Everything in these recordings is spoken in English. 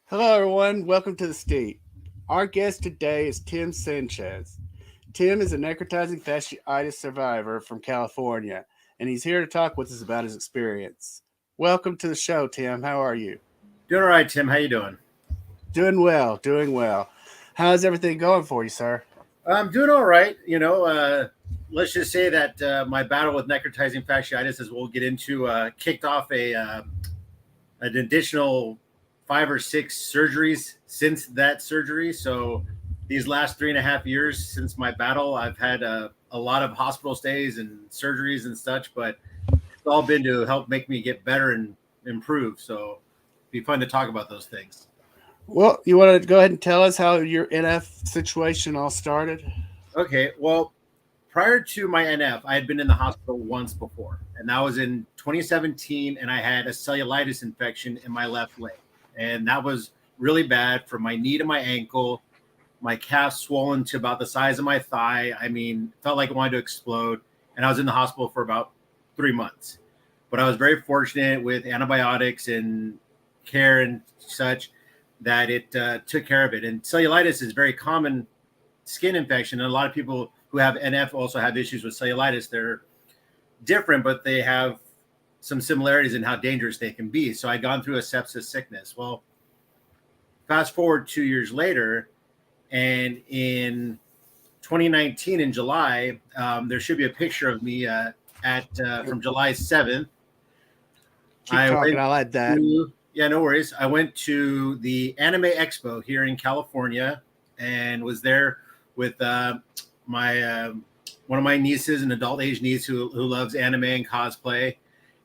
Hello, everyone. Welcome to the state. Our guest today is Tim Sanchez. Tim is a necrotizing fasciitis survivor from California, and he's here to talk with us about his experience. Welcome to the show, Tim. How are you? Doing all right, Tim. How you doing? Doing well, doing well. How's everything going for you, sir? I'm doing all right. Let's just say that my battle with necrotizing fasciitis, as we'll get into, kicked off an additional 5 or 6 surgeries since that surgery. So these last 3.5 years since my battle, I've had a lot of hospital stays and surgeries and such, but it's all been to help make me get better and improve. So it'd be fun to talk about those things. Well, you want to go ahead and tell us how your NF situation all started? Okay, well, prior to my NF, I had been in the hospital once before, and that was in 2017. And I had a cellulitis infection in my left leg, and that was really bad from my knee to my ankle. My calf swollen to about the size of my thigh. I mean, felt like it wanted to explode. And I was in the hospital for about 3 months. But I was very fortunate with antibiotics and care and such that it took care of it. And cellulitis is very common skin infection, and a lot of people who have NF also have issues with cellulitis. They're different, but they have some similarities in how dangerous they can be. So I'd gone through a sepsis sickness. Well, fast forward 2 years later, and in 2019 in July, there should be a picture of me at from July 7th. Keep I talking. went I like that. to Yeah, no worries. I went to the Anime Expo here in California and was there with my one of my nieces, an adult age niece who loves anime and cosplay,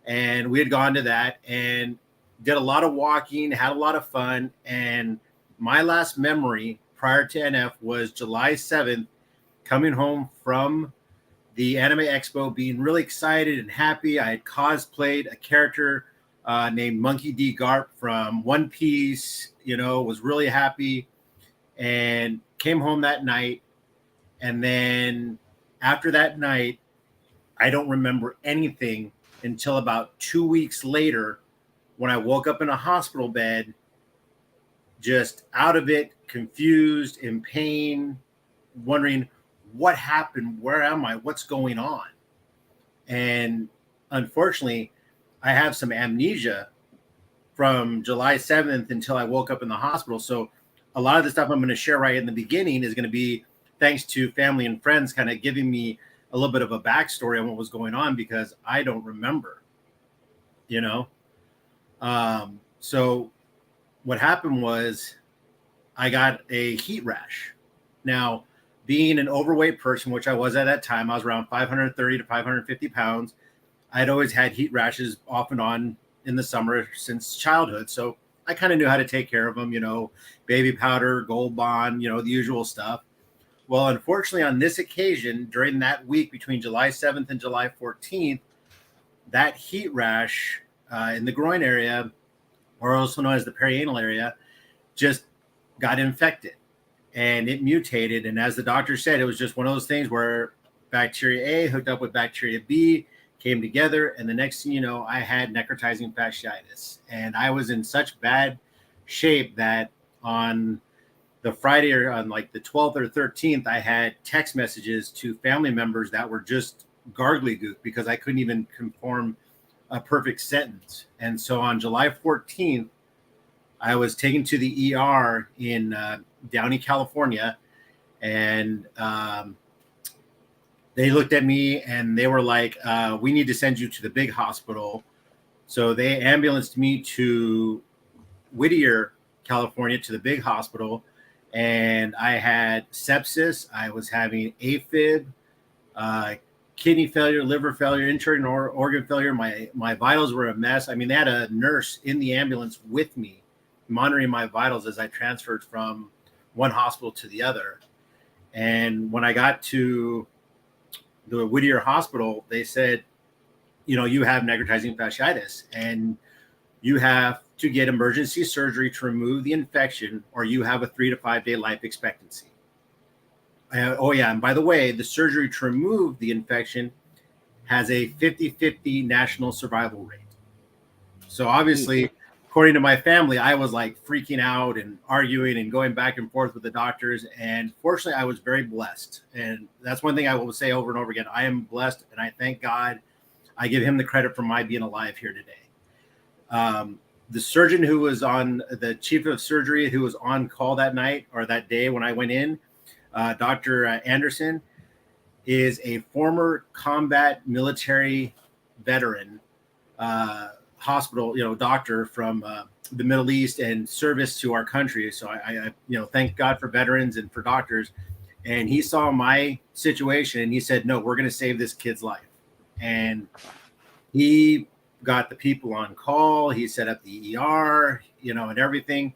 and we had gone to that and did a lot of walking, had a lot of fun, and my last memory prior to NF was July 7th, coming home from the Anime Expo, being really excited and happy. I had cosplayed a character named Monkey D. Garp from One Piece, was really happy, and came home that night. And then after that night, I don't remember anything until about 2 weeks later when I woke up in a hospital bed, just out of it, confused, in pain, wondering what happened, where am I, what's going on. And unfortunately, I have some amnesia from July 7th until I woke up in the hospital. So a lot of the stuff I'm going to share right in the beginning is going to be thanks to family and friends kind of giving me a little bit of a backstory on what was going on, because I don't remember, you know? So what happened was I got a heat rash. Now, being an overweight person, which I was at that time, I was around 530 to 550 pounds. I'd always had heat rashes off and on in the summer since childhood. So I kind of knew how to take care of them, baby powder, Gold Bond, the usual stuff. Well, unfortunately, on this occasion, during that week between July 7th and July 14th, that heat rash in the groin area, or also known as the perianal area, just got infected and it mutated. And as the doctor said, it was just one of those things where bacteria A hooked up with bacteria B, came together, and the next thing you know, I had necrotizing fasciitis. And I was in such bad shape that on the Friday, or on like the 12th or 13th, I had text messages to family members that were just gargly gook because I couldn't even conform a perfect sentence. And so on July 14th, I was taken to the ER in Downey, California, and they looked at me and they were like, we need to send you to the big hospital. So they ambulanced me to Whittier, California, to the big hospital. And I had sepsis. I was having AFib, kidney failure, liver failure, internal organ failure. My vitals were a mess. I mean, they had a nurse in the ambulance with me monitoring my vitals as I transferred from one hospital to the other. And when I got to the Whittier Hospital, they said, you have necrotizing fasciitis and you have to get emergency surgery to remove the infection, or you have a 3 to 5 day life expectancy. Oh, yeah. And by the way, the surgery to remove the infection has a 50-50 national survival rate. So obviously, according to my family, I was like freaking out and arguing and going back and forth with the doctors. And fortunately, I was very blessed. And that's one thing I will say over and over again. I am blessed, and I thank God. I give him the credit for my being alive here today. The surgeon who was on, the chief of surgery who was on call that night or that day when I went in, Dr. Anderson, is a former combat military veteran, hospital, doctor from the Middle East and service to our country. So I thank God for veterans and for doctors. And he saw my situation and he said, no, we're going to save this kid's life. And he got the people on call. He set up the ER, and everything.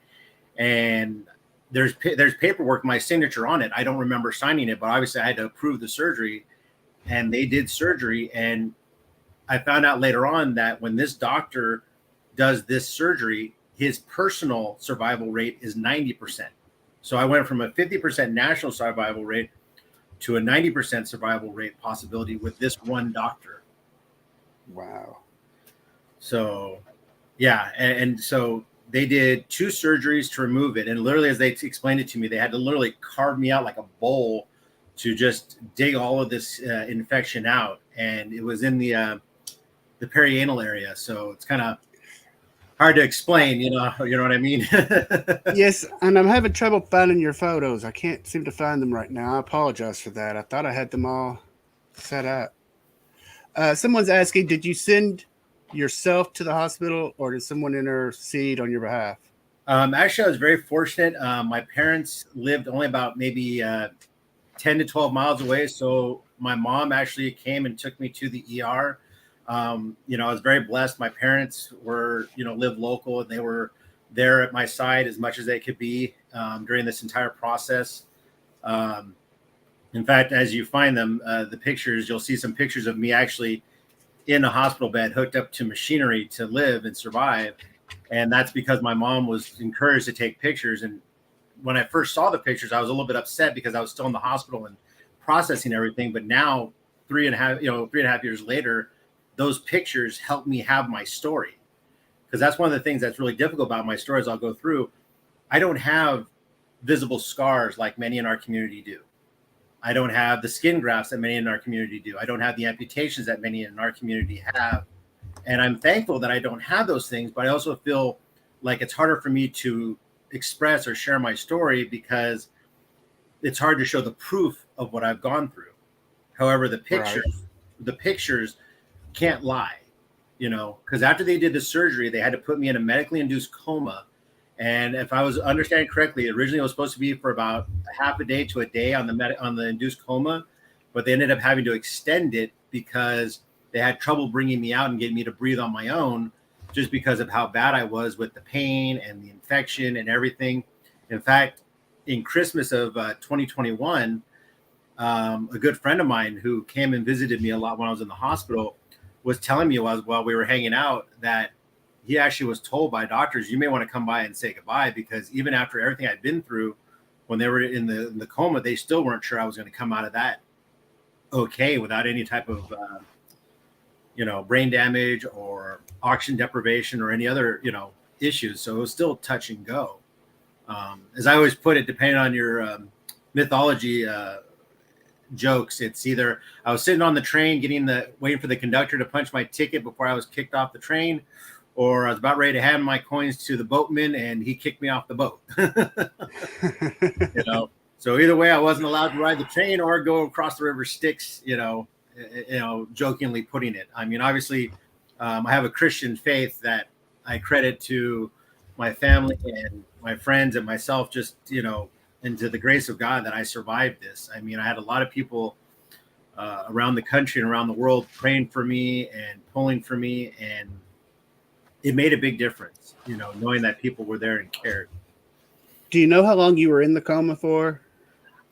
And there's paperwork, my signature on it. I don't remember signing it, but obviously I had to approve the surgery, and they did surgery. And I found out later on that when this doctor does this surgery, his personal survival rate is 90%. So I went from a 50% national survival rate to a 90% survival rate possibility with this one doctor. Wow. So, yeah. And so they did 2 surgeries to remove it. And literally, as they explained it to me, they had to literally carve me out like a bowl to just dig all of this infection out. And it was in the perianal area. So it's kind of hard to explain, you know what I mean? Yes, and I'm having trouble finding your photos. I can't seem to find them right now. I apologize for that. I thought I had them all set up. Someone's asking, did you send yourself to the hospital, or did someone intercede on your behalf? Actually, I was very fortunate. My parents lived only about maybe 10 to 12 miles away. So my mom actually came and took me to the ER. I was very blessed. My parents were, lived local, and they were there at my side as much as they could be during this entire process. In fact, as you find them, the pictures, you'll see some pictures of me actually in a hospital bed hooked up to machinery to live and survive. And that's because my mom was encouraged to take pictures. And when I first saw the pictures, I was a little bit upset because I was still in the hospital and processing everything. But now, 3.5 years later, those pictures help me have my story. Because that's one of the things that's really difficult about my story as I'll go through. I don't have visible scars like many in our community do. I don't have the skin grafts that many in our community do. I don't have the amputations that many in our community have. And I'm thankful that I don't have those things, but I also feel like it's harder for me to express or share my story because it's hard to show the proof of what I've gone through. However, the pictures can't lie, because after they did the surgery, they had to put me in a medically induced coma. And if I was understanding correctly, originally it was supposed to be for about a half a day to a day on the induced coma, but they ended up having to extend it because they had trouble bringing me out and getting me to breathe on my own, just because of how bad I was with the pain and the infection and everything. In fact, in Christmas of 2021, a good friend of mine who came and visited me a lot when I was in the hospital was telling me while we were hanging out that he actually was told by doctors, you may want to come by and say goodbye, because even after everything I'd been through when they were in the coma, they still weren't sure I was going to come out of that okay without any type of, brain damage or oxygen deprivation or any other, issues. So it was still touch and go. As I always put it, depending on your mythology jokes, it's either I was sitting on the train waiting for the conductor to punch my ticket before I was kicked off the train, or I was about ready to hand my coins to the boatman and he kicked me off the boat. So either way, I wasn't allowed to ride the train or go across the river Styx, jokingly putting it. I mean, obviously, I have a Christian faith that I credit to my family and my friends and myself, just, and to the grace of God that I survived this. I mean, I had a lot of people around the country and around the world praying for me and pulling for me, and it made a big difference, knowing that people were there and cared. Do you know how long you were in the coma for?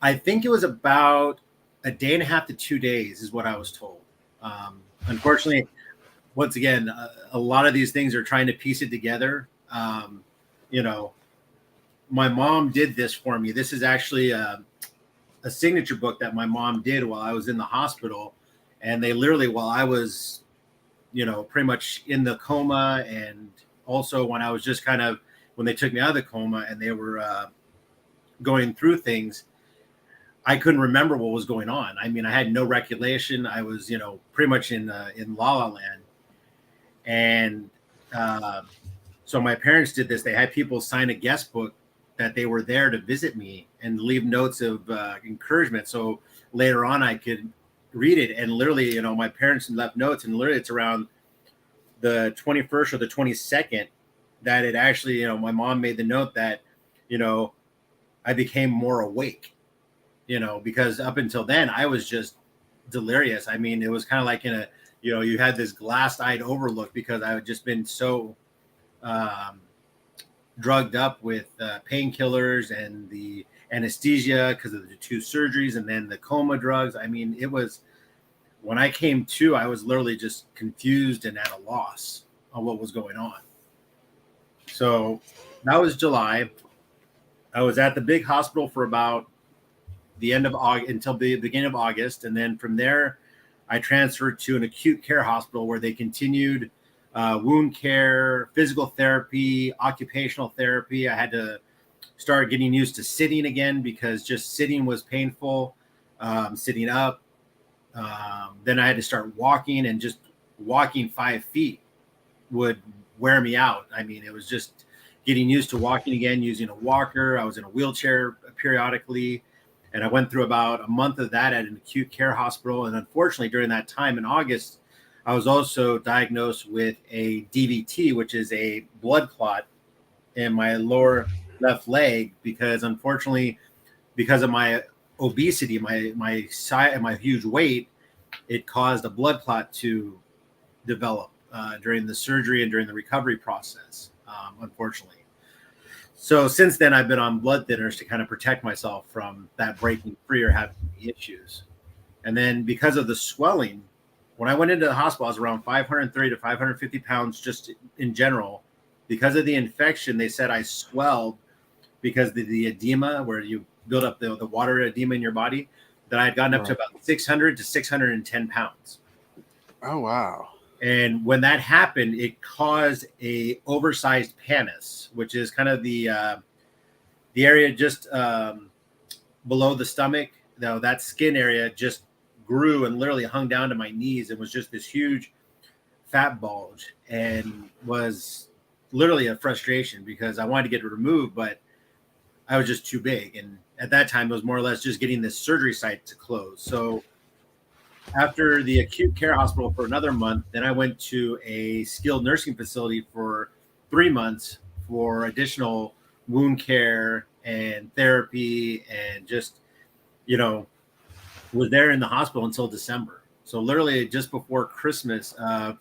I think it was about a day and a half to 2 days is what I was told. Unfortunately, once again, a lot of these things are trying to piece it together. My mom did this for me. This is actually a signature book that my mom did while I was in the hospital. And they literally, while I was, pretty much in the coma and also when I was just kind of, when they took me out of the coma and they were going through things, I couldn't remember what was going on. I mean, I had no recollection. I was, pretty much in La La Land. And so my parents did this. They had people sign a guest book that they were there to visit me and leave notes of encouragement. So later on, I could read it. And literally, my parents left notes, and literally it's around the 21st or the 22nd that it actually, my mom made the note that, I became more awake, because up until then I was just delirious. I mean, it was kind of like you had this glass-eyed overlook because I had just been so drugged up with painkillers and the anesthesia because of the 2 surgeries and then the coma drugs. I mean, it was, when I came to, I was literally just confused and at a loss on what was going on. So that was July. I was at the big hospital for about the end of August until the beginning of August. And then from there, I transferred to an acute care hospital where they continued wound care, physical therapy, occupational therapy. I had to start getting used to sitting again because just sitting was painful, sitting up. Then I had to start walking, and just walking 5 feet would wear me out. I mean, it was just getting used to walking again, using a walker. I was in a wheelchair periodically. And I went through about a month of that at an acute care hospital. And unfortunately, during that time in August, I was also diagnosed with a DVT, which is a blood clot in my lower left leg, because unfortunately, because of my obesity, my size and my huge weight, it caused a blood clot to develop during the surgery and during the recovery process, unfortunately. So since then, I've been on blood thinners to kind of protect myself from that breaking free or having issues. And then because of the swelling, when I went into the hospital, I was around 530 to 550 pounds just in general. Because of the infection, they said I swelled because the edema, where you build up the water edema in your body, that I had gotten up to about 600 to 610 pounds. Oh, wow. And when that happened, it caused a oversized pannus, which is kind of the area just below the stomach. Though that skin area just grew and literally hung down to my knees. It was just this huge fat bulge, and was literally a frustration because I wanted to get it removed, but I was just too big. And at that time, it was more or less just getting this surgery site to close. So after the acute care hospital for another month, then I went to a skilled nursing facility for 3 months for additional wound care and therapy, and just, was there in the hospital until December. So literally just before Christmas of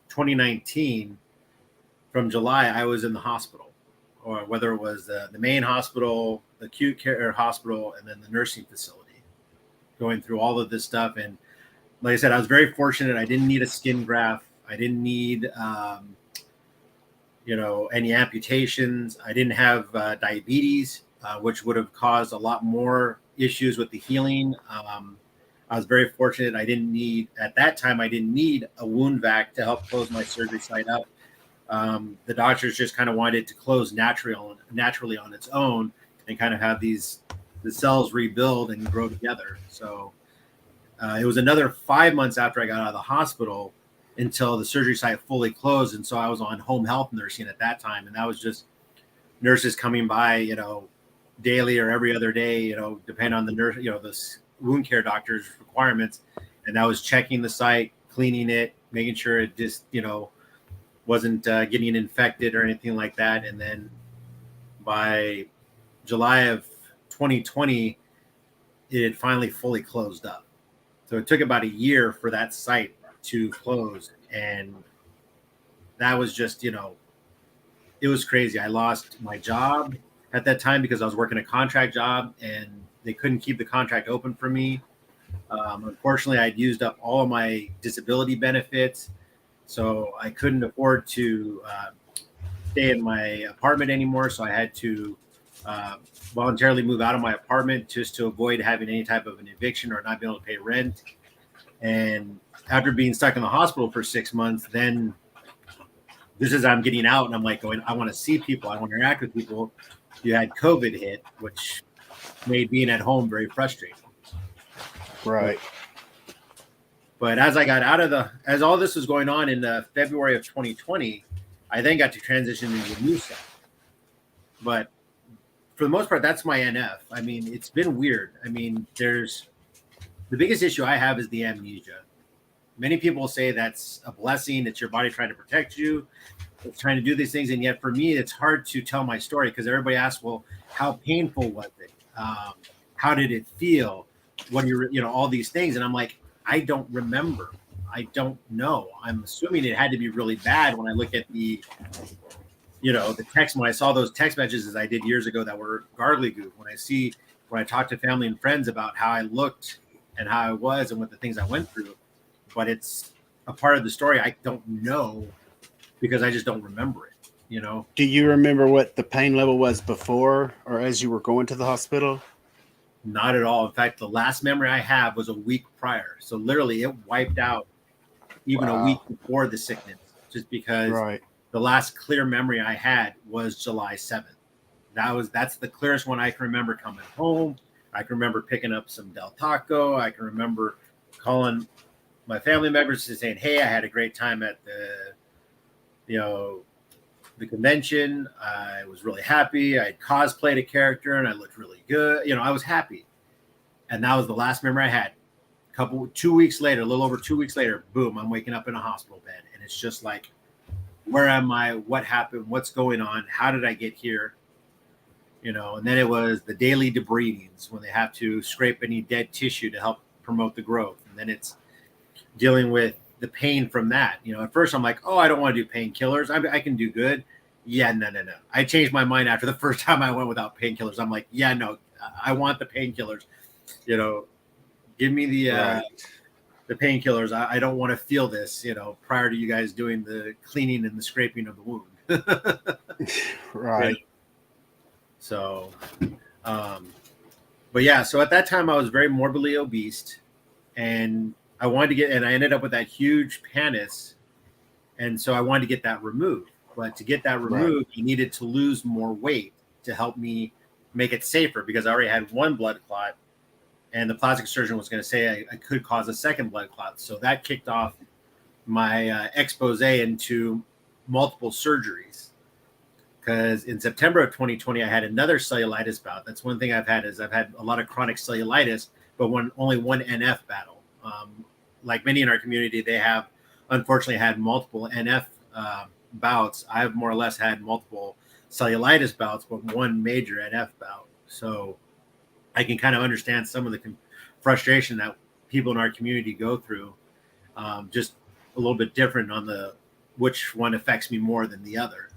2019, from July, I was in the hospital, or whether it was the main hospital, the acute care hospital, and then the nursing facility, going through all of this stuff. And like I said, I was very fortunate. I didn't need a skin graft. I didn't need, any amputations. I didn't have diabetes, which would have caused a lot more issues with the healing. I was very fortunate. At that time, I didn't need a wound vac to help close my surgery site up. The doctors just kind of wanted it to close naturally on its own, and kind of have the cells rebuild and grow together. So it was another 5 months after I got out of the hospital until the surgery site fully closed. And so I was on home health nursing at that time. And that was just nurses coming by, daily or every other day, depending on the nurse, the wound care doctor's requirements. And I was checking the site, cleaning it, making sure it just, wasn't getting infected or anything like that. And then by July of 2020, it had finally fully closed up. So it took about a year for that site to close. And that was just, it was crazy. I lost my job at that time because I was working a contract job, and they couldn't keep the contract open for me. Unfortunately, I'd used up all of my disability benefits, so I couldn't afford to stay in my apartment anymore. So I had to voluntarily move out of my apartment just to avoid having any type of an eviction or not being able to pay rent. And after being stuck in the hospital for 6 months, then this is I'm getting out, and I'm like going, I want to see people, I want to interact with people. You had COVID hit, which made being at home very frustrating. Right. But as I got out of as all this was going on in February of 2020, I then got to transition into a new set. But for the most part, that's my NF. I mean, it's been weird. I mean, the biggest issue I have is the amnesia. Many people say that's a blessing. It's your body trying to protect you. It's trying to do these things. And yet for me, it's hard to tell my story because everybody asks, well, how painful was it? How did it feel? What do you know, all these things. And I'm like, I don't remember. I don't know. I'm assuming it had to be really bad when I look at the text, when I saw those text messages I did years ago that were gargly goo. When I talk to family and friends about how I looked and how I was and what the things I went through, but it's a part of the story I don't know because I just don't remember it, you know? Do you remember what the pain level was before or as you were going to the hospital? Not at all. In fact, the last memory I have was a week prior. So literally it wiped out even a week before the sickness, just because the last clear memory I had was July 7th. That's the clearest one I can remember coming home. I can remember picking up some Del Taco. I can remember calling my family members and saying, hey, I had a great time at the convention. I was really happy. I cosplayed a character and I looked really good. You know, I was happy. And that was the last memory I had. 2 weeks later, a little over 2 weeks later, boom, I'm waking up in a hospital bed. And it's just like, where am I? What happened? What's going on? How did I get here? You know, and then it was the daily debridings when they have to scrape any dead tissue to help promote the growth. And then it's dealing with the pain from that. You know, at first I'm like, oh, I don't want to do painkillers. I can do good. Yeah, no. I changed my mind after the first time I went without painkillers. I'm like, yeah, no, I want the painkillers. You know, give me the painkillers. I don't want to feel this, you know, prior to you guys doing the cleaning and the scraping of the wound. Right. So, but yeah, so at that time I was very morbidly obese and I wanted to get, and I ended up with that huge pannus. And so I wanted to get that removed, but to get that removed, you needed to lose more weight to help me make it safer because I already had one blood clot and the plastic surgeon was going to say I could cause a second blood clot. So that kicked off my expose into multiple surgeries. Because in September of 2020, I had another cellulitis bout. That's one thing I've had a lot of chronic cellulitis, but only one NF battle. Like many in our community, they have unfortunately had multiple NF bouts. I've more or less had multiple cellulitis bouts, but one major NF bout. So I can kind of understand some of the frustration that people in our community go through. Just a little bit different on which one affects me more than the other.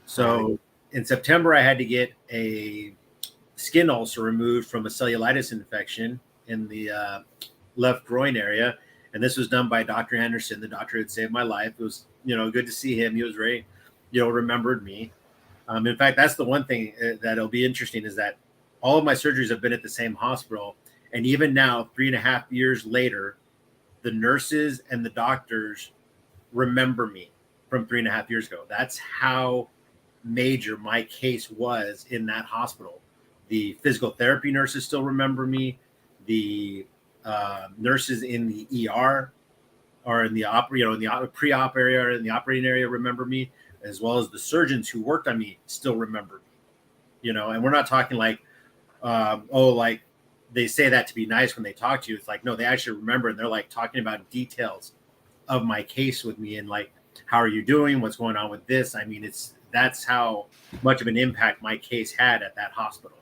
So in September, I had to get a skin ulcer removed from a cellulitis infection in the left groin area. And this was done by Dr. Anderson, the doctor who had saved my life. It was, good to see him. He was very, remembered me. In fact, that's the one thing that'll be interesting is that all of my surgeries have been at the same hospital. And even now, 3.5 years later, the nurses and the doctors remember me from 3.5 years ago. That's how major my case was in that hospital. The physical therapy nurses still remember me. The nurses in the ER or in the in the pre-op area or in the operating area remember me, as well as the surgeons who worked on me still remember me. And we're not talking like, like they say that to be nice when they talk to you. It's like, no, they actually remember, and they're like talking about details of my case with me and like, how are you doing? What's going on with this? I mean, that's how much of an impact my case had at that hospital.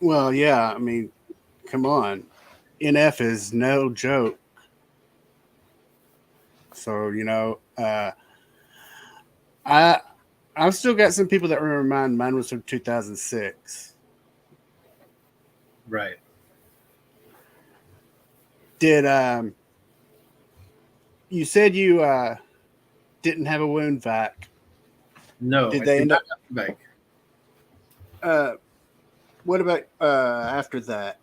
Well, yeah, I mean, come on. NF is no joke. So, I've still got some people that remember mine was from 2006. Right. Did you said you didn't have a wound vac? No. Did they end up back? What about after that?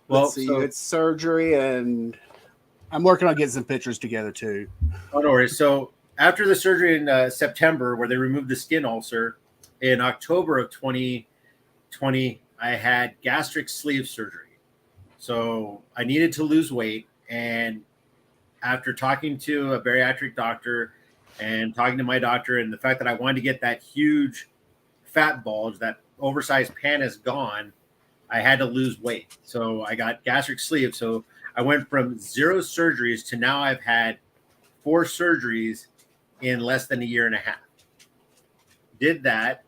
Well, let's see, you had surgery, and I'm working on getting some pictures together too. Oh, no worries. So after the surgery in September, where they removed the skin ulcer, in October of 2020, I had gastric sleeve surgery. So I needed to lose weight. And after talking to a bariatric doctor and talking to my doctor, and the fact that I wanted to get that huge fat bulge, that oversized pan is gone, I had to lose weight. So I got gastric sleeve. So I went from 0 surgeries to now I've had 4 surgeries in less than a year and a half. Did that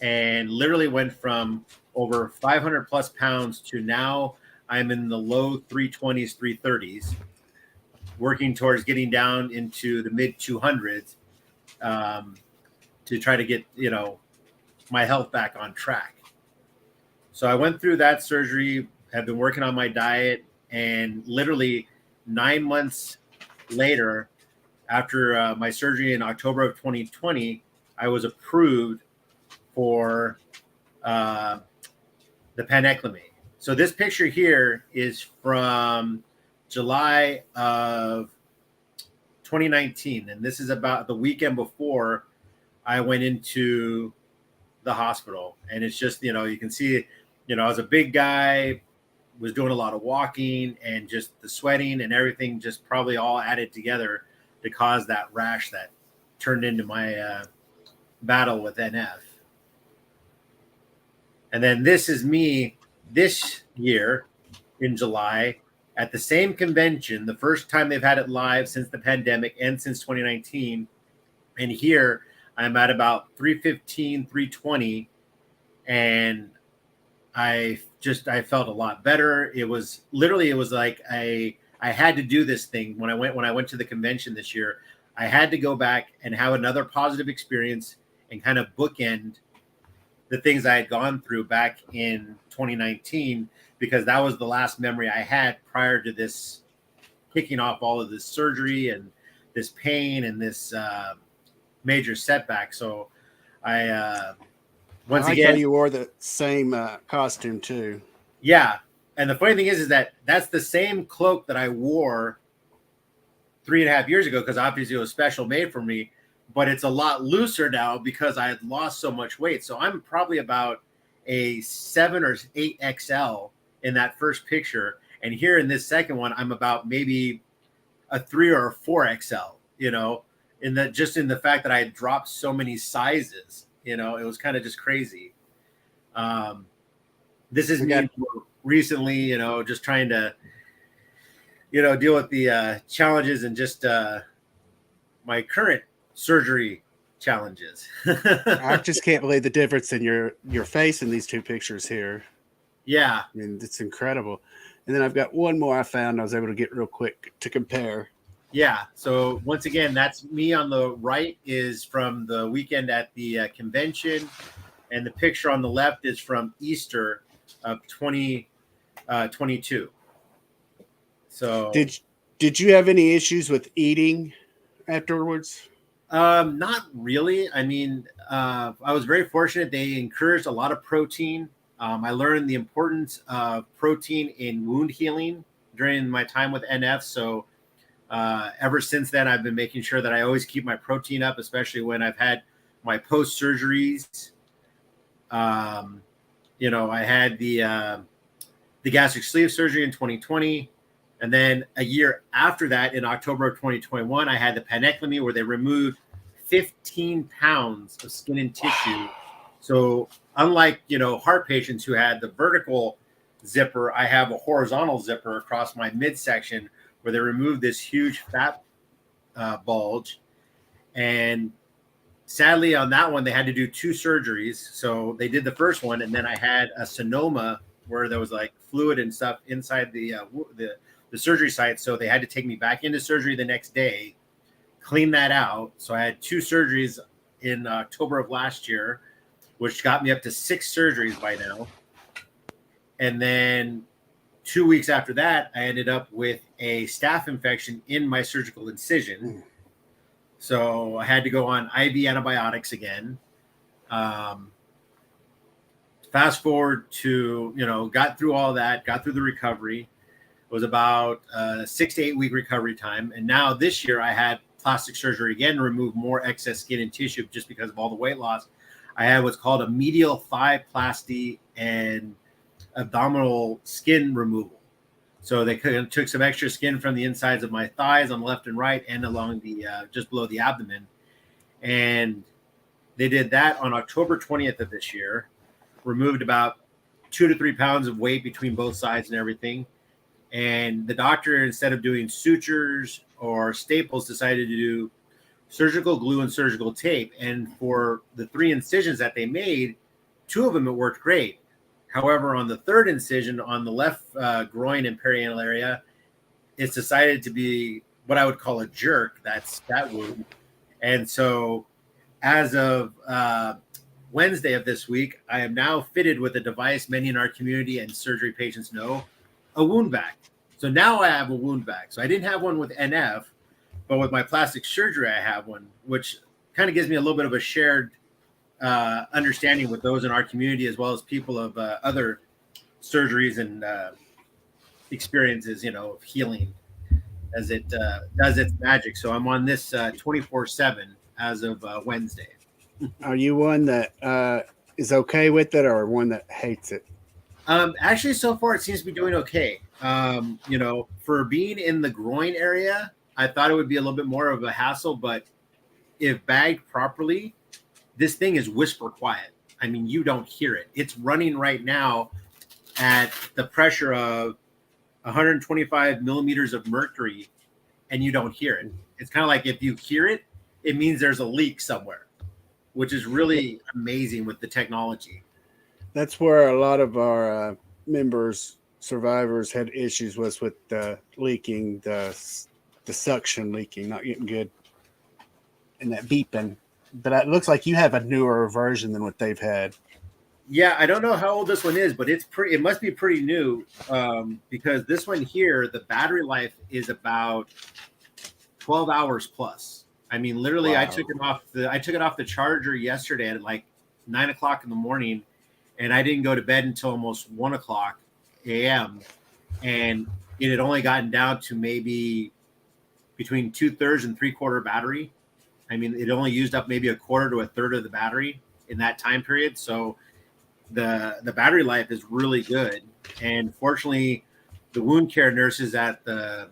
and literally went from over 500 plus pounds to now I'm in the low 320s, 330s, working towards getting down into the mid 200s to try to get, my health back on track. So I went through that surgery, have been working on my diet, and literally 9 months later, after my surgery in October of 2020, I was approved for the panectomy. So this picture here is from July of 2019, and this is about the weekend before I went into the hospital. And it's just, you can see, I was a big guy, was doing a lot of walking, and just the sweating and everything just probably all added together to cause that rash that turned into my battle with NF. And then this is me this year in July at the same convention, the first time they've had it live since the pandemic and since 2019. And here I'm at about 315, 320. And I felt a lot better. It was like I had to do this thing when I went to the convention this year. I had to go back and have another positive experience and kind of bookend the things I had gone through back in 2019, because that was the last memory I had prior to this kicking off all of this surgery and this pain and this major setback. So I once again, how you wore the same costume too. Yeah. And the funny thing is that that's the same cloak that I wore 3.5 years ago, because obviously it was special made for me, but it's a lot looser now because I had lost so much weight. So I'm probably about a 7 or 8 XL in that first picture. And here in this second one, I'm about maybe a 3 or a 4 XL, in the fact that I had dropped so many sizes, it was kind of just crazy. This is me recently, just trying to, deal with the challenges and just my current surgery challenges. I just can't believe the difference in your face in these two pictures here. Yeah. I mean, it's incredible. And then I've got one more I found I was able to get real quick to compare. Yeah. So once again, that's me on the right is from the weekend at the convention. And the picture on the left is from Easter of 2022. So did you have any issues with eating afterwards? Not really. I mean, I was very fortunate. They encouraged a lot of protein. I learned the importance of protein in wound healing during my time with NF. So ever since then, I've been making sure that I always keep my protein up, especially when I've had my post surgeries. I had the gastric sleeve surgery in 2020. And then a year after that, in October of 2021, I had the panectomy, where they removed 15 pounds of skin and tissue. So unlike, heart patients who had the vertical zipper, I have a horizontal zipper across my midsection where they removed this huge fat bulge. And sadly, on that one, they had to do 2 surgeries. So they did the first one, and then I had a sonoma where there was like fluid and stuff inside the surgery site. So they had to take me back into surgery the next day, clean that out. So I had 2 surgeries in October of last year, which got me up to 6 surgeries by now. And then 2 weeks after that, I ended up with a staph infection in my surgical incision. So I had to go on IV antibiotics again. Fast forward to, got through all that, got through the recovery. It was about a 6 to 8 week recovery time. And now this year I had plastic surgery again to remove more excess skin and tissue just because of all the weight loss. I had what's called a medial thigh plasty and abdominal skin removal. So they took some extra skin from the insides of my thighs on the left and right and along the just below the abdomen. And they did that on October 20th of this year, removed about 2 to 3 pounds of weight between both sides and everything. And the doctor, instead of doing sutures or staples, decided to do surgical glue and surgical tape. And for the 3 incisions that they made, 2 of them, it worked great. However, on the 3rd incision on the left groin and perianal area, it's decided to be what I would call a jerk. That's that wound. And so as of Wednesday of this week, I am now fitted with a device many in our community and surgery patients know, a wound vac. So now I have a wound vac. So I didn't have one with NF, but with my plastic surgery, I have one, which kind of gives me a little bit of a shared understanding with those in our community, as well as people of other surgeries and experiences, of healing as it does its magic. So I'm on this 24/7 as of Wednesday. Are you one that is okay with it or one that hates it? Actually, so far it seems to be doing okay. For being in the groin area, I thought it would be a little bit more of a hassle, but if bagged properly, this thing is whisper quiet. I mean, you don't hear it. It's running right now at the pressure of 125 millimeters of mercury, and you don't hear it. It's kind of like if you hear it, it means there's a leak somewhere, which is really amazing with the technology. That's where a lot of our members, survivors, had issues with leaking, the suction leaking, not getting good, and that beeping. But it looks like you have a newer version than what they've had. Yeah, I don't know how old this one is, but it must be pretty new, because this one here, the battery life is about 12 hours plus. I mean, literally, wow. I took it off the charger yesterday at like 9 o'clock in the morning, and I didn't go to bed until almost 1 o'clock a.m. And it had only gotten down to maybe between 2/3 and 3/4 battery. I mean, it only used up maybe 1/4 to 1/3 of the battery in that time period. So the battery life is really good. And fortunately, the wound care nurses at the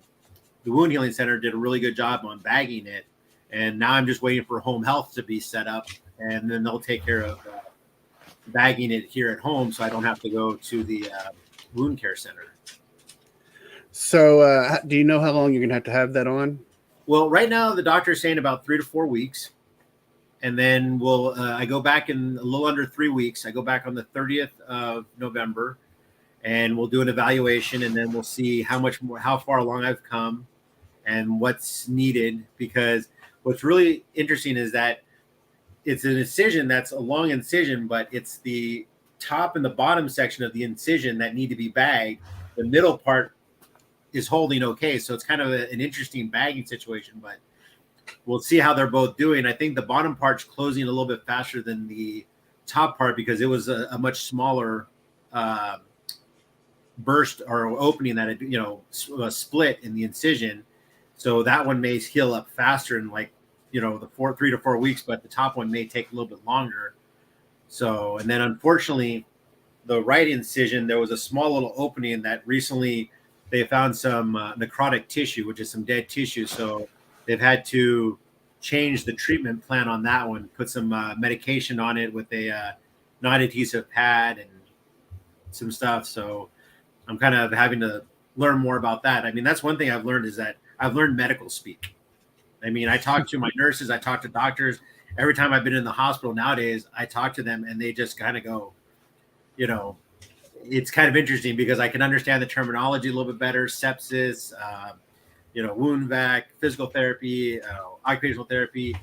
wound healing center did a really good job on bagging it. And now I'm just waiting for home health to be set up, and then they'll take care of bagging it here at home, so I don't have to go to the wound care center. So do you know how long you're going to have that on? Well, right now the doctor is saying about 3 to 4 weeks. And then I go back in a little under 3 weeks. I go back on the 30th of November, and we'll do an evaluation, and then we'll see how far along I've come and what's needed. Because what's really interesting is that it's an incision that's a long incision, but it's the top and the bottom section of the incision that need to be bagged. The middle part is holding okay. So it's kind of an interesting bagging situation, but we'll see how they're both doing. I think the bottom part's closing a little bit faster than the top part because it was a much smaller burst or opening that a split in the incision. So that one may heal up faster in the 3 to 4 weeks, but the top one may take a little bit longer. So, and then unfortunately, the right incision, there was a small little opening that recently they found some necrotic tissue, which is some dead tissue. So they've had to change the treatment plan on that one, put some medication on it with a non-adhesive pad and some stuff. So I'm kind of having to learn more about that. I mean, that's one thing I've learned is that I've learned medical speak. I mean, I talk to my nurses, I talk to doctors. Every time I've been in the hospital nowadays, I talk to them and they just kind of go, it's kind of interesting because I can understand the terminology a little bit better. Sepsis, wound vac, physical therapy, occupational therapy,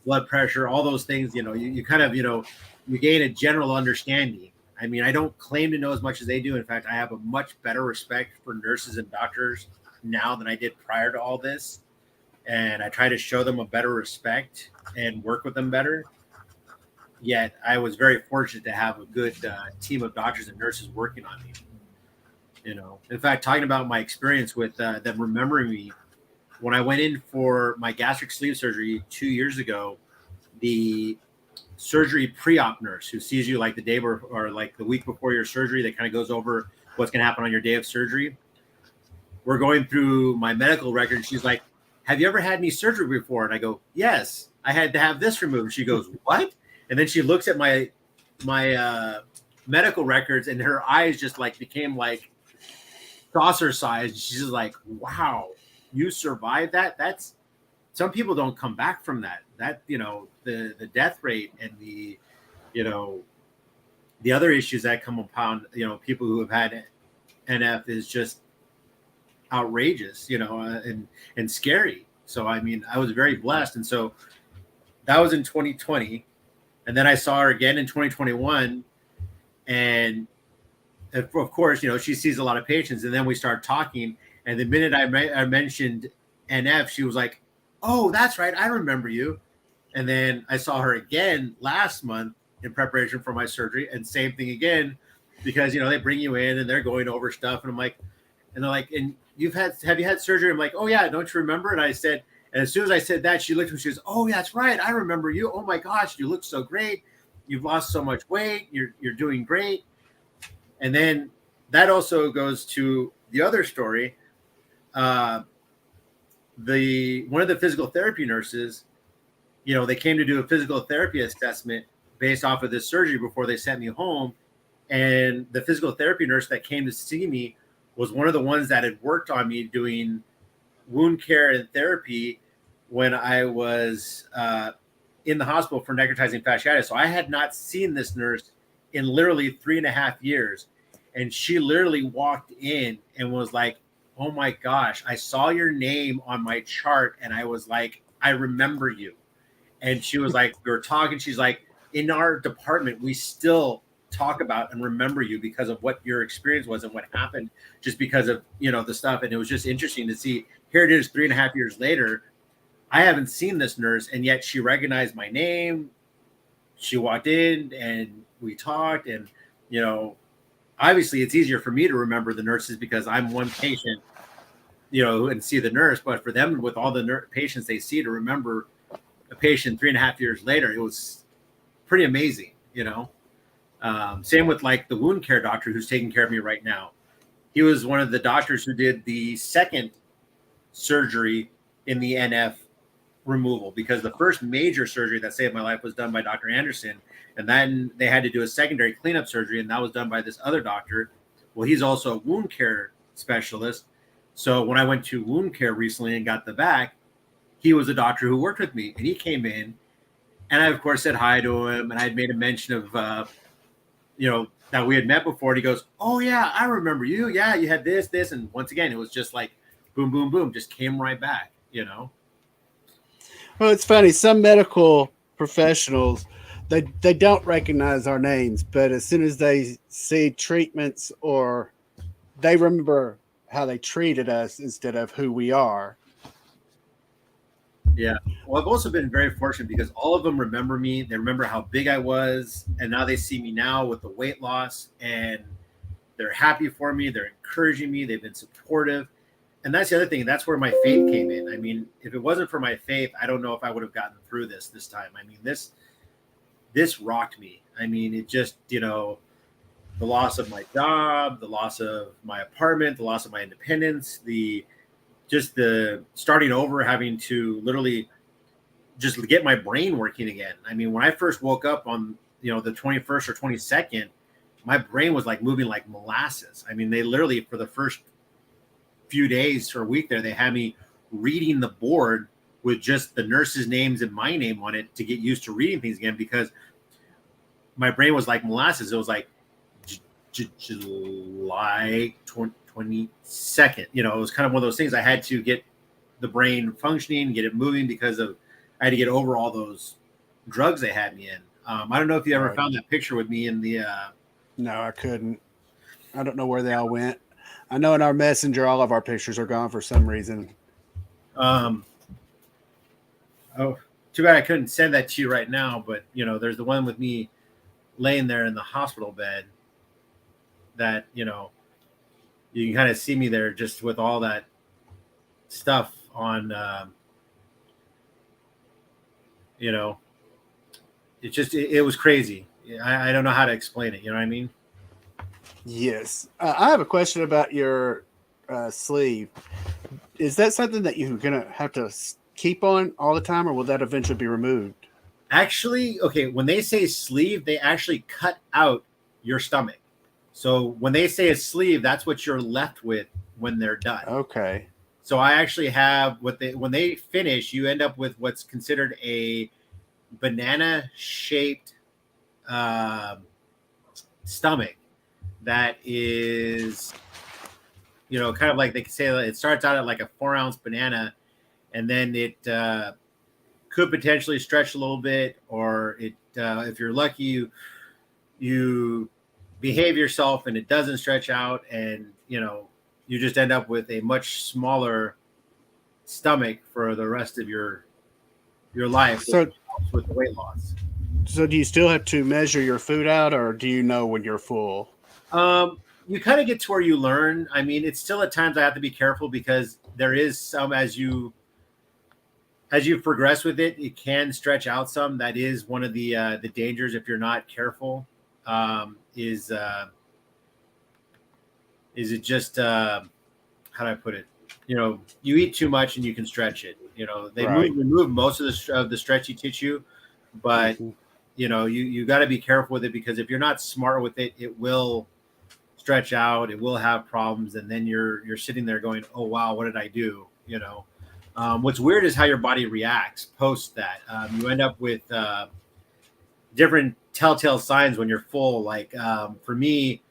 blood pressure, all those things, you kind of, you gain a general understanding. I mean, I don't claim to know as much as they do. In fact, I have a much better respect for nurses and doctors now than I did prior to all this. And I try to show them a better respect and work with them better. Yet I was very fortunate to have a good team of doctors and nurses working on me. In fact, talking about my experience with them remembering me when I went in for my gastric sleeve surgery 2 years ago, the surgery pre-op nurse who sees you like the day or like the week before your surgery, that kind of goes over what's going to happen on your day of surgery. We're going through my medical record. She's like, have you ever had any surgery before? And I go, yes, I had to have this removed. She goes, what? And then she looks at my medical records, and her eyes just like became like saucer sized. She's just like, wow, you survived that? That's, some people don't come back from that. That, you know, the death rate and the, you know, the other issues that come upon, you know, people who have had NF is just outrageous, you know, and scary. So, I mean, I was very blessed. And so that was in 2020. And then I saw her again in 2021. And of course, you know, she sees a lot of patients. And then we started talking. And the minute I mentioned NF, she was like, oh, that's right, I remember you. And then I saw her again last month in preparation for my surgery, and same thing again, because, you know, they bring you in and they're going over stuff, and I'm like, and they're like, and have you had surgery? I'm like, oh yeah, don't you remember? And I said, and as soon as I said that, she looked at me, she goes, oh yeah, that's right, I remember you. Oh my gosh, you look so great. You've lost so much weight. You're doing great. And then that also goes to the other story. One of the physical therapy nurses, you know, they came to do a physical therapy assessment based off of this surgery before they sent me home. And the physical therapy nurse that came to see me was one of the ones that had worked on me doing wound care and therapy when I was in the hospital for necrotizing fasciitis. So I had not seen this nurse in literally 3.5 years. And she literally walked in and was like, oh my gosh, I saw your name on my chart. And I was like, I remember you. And she was like, we were talking. She's like, in our department, we still talk about and remember you because of what your experience was and what happened, just because of, you know, the stuff. And it was just interesting to see, here it is 3.5 years later. I haven't seen this nurse, and yet she recognized my name. She walked in and we talked, and, you know, obviously it's easier for me to remember the nurses because I'm one patient, you know, and see the nurse, but for them, with all the patients they see, to remember a patient 3.5 years later, it was pretty amazing, you know. Same with like the wound care doctor who's taking care of me right now. He was one of the doctors who did the second surgery in the NF removal, because the first major surgery that saved my life was done by Dr. Anderson. And then they had to do a secondary cleanup surgery, and that was done by this other doctor. Well, he's also a wound care specialist. So when I went to wound care recently and got the vac, he was a doctor who worked with me, and he came in, and I, of course, said hi to him, and I had made a mention of, you know, that we had met before. And he goes, oh yeah, I remember you. Yeah, you had this. And once again, it was just like boom, boom, boom, just came right back, you know? Well, it's funny. Some medical professionals, they don't recognize our names, but as soon as they see treatments, or they remember how they treated us instead of who we are. Yeah. Well, I've also been very fortunate because all of them remember me. They remember how big I was, and now they see me now with the weight loss, and they're happy for me. They're encouraging me. They've been supportive. And that's the other thing. That's where my faith came in. I mean, if it wasn't for my faith, I don't know if I would have gotten through this time. I mean, this rocked me. I mean, it just, you know, the loss of my job, the loss of my apartment, the loss of my independence, the starting over, having to literally just get my brain working again. I mean, when I first woke up on, you know, the 21st or 22nd, my brain was like moving like molasses. I mean, they literally, for the first few days or a week there, they had me reading the board with just the nurses' names and my name on it to get used to reading things again, because my brain was like molasses. It was like July 22nd. You know, it was kind of one of those things. I had to get the brain functioning, get it moving, because I had to get over all those drugs they had me in. I don't know if you ever found that picture with me in the. No, I couldn't. I don't know where they all went. I know in our messenger, all of our pictures are gone for some reason. Oh, too bad I couldn't send that to you right now. But, you know, there's the one with me laying there in the hospital bed that, you know, you can kind of see me there just with all that stuff on, you know, it was crazy. I don't know how to explain it. You know what I mean? Yes. I have a question about your sleeve. Is that something that you're going to have to keep on all the time, or will that eventually be removed? Actually, okay, when they say sleeve, they actually cut out your stomach. So when they say a sleeve, that's what you're left with when they're done. Okay. So I actually have when they finish, you end up with what's considered a banana shaped stomach that is, kind of like they could say it starts out at like a 4-ounce banana, and then it could potentially stretch a little bit, or it if you're lucky, you behave yourself and it doesn't stretch out, and you just end up with a much smaller stomach for the rest of your life, which So, helps with the weight loss. so do you still have to measure your food out, or do you know when you're full? You kind of get to where you learn. I mean, it's still at times I have to be careful because there is some as you progress with it, it can stretch out some. That is one of the dangers if you're not careful. Is it just how do I put it? You eat too much and you can stretch it. They Right. remove most of the stretchy tissue, but Mm-hmm. you got to be careful with it because if you're not smart with it, it will stretch out. It will have problems, and then you're sitting there going, "Oh wow, what did I do?" What's weird is how your body reacts post that. You end up with different telltale signs when you're full. Like for me,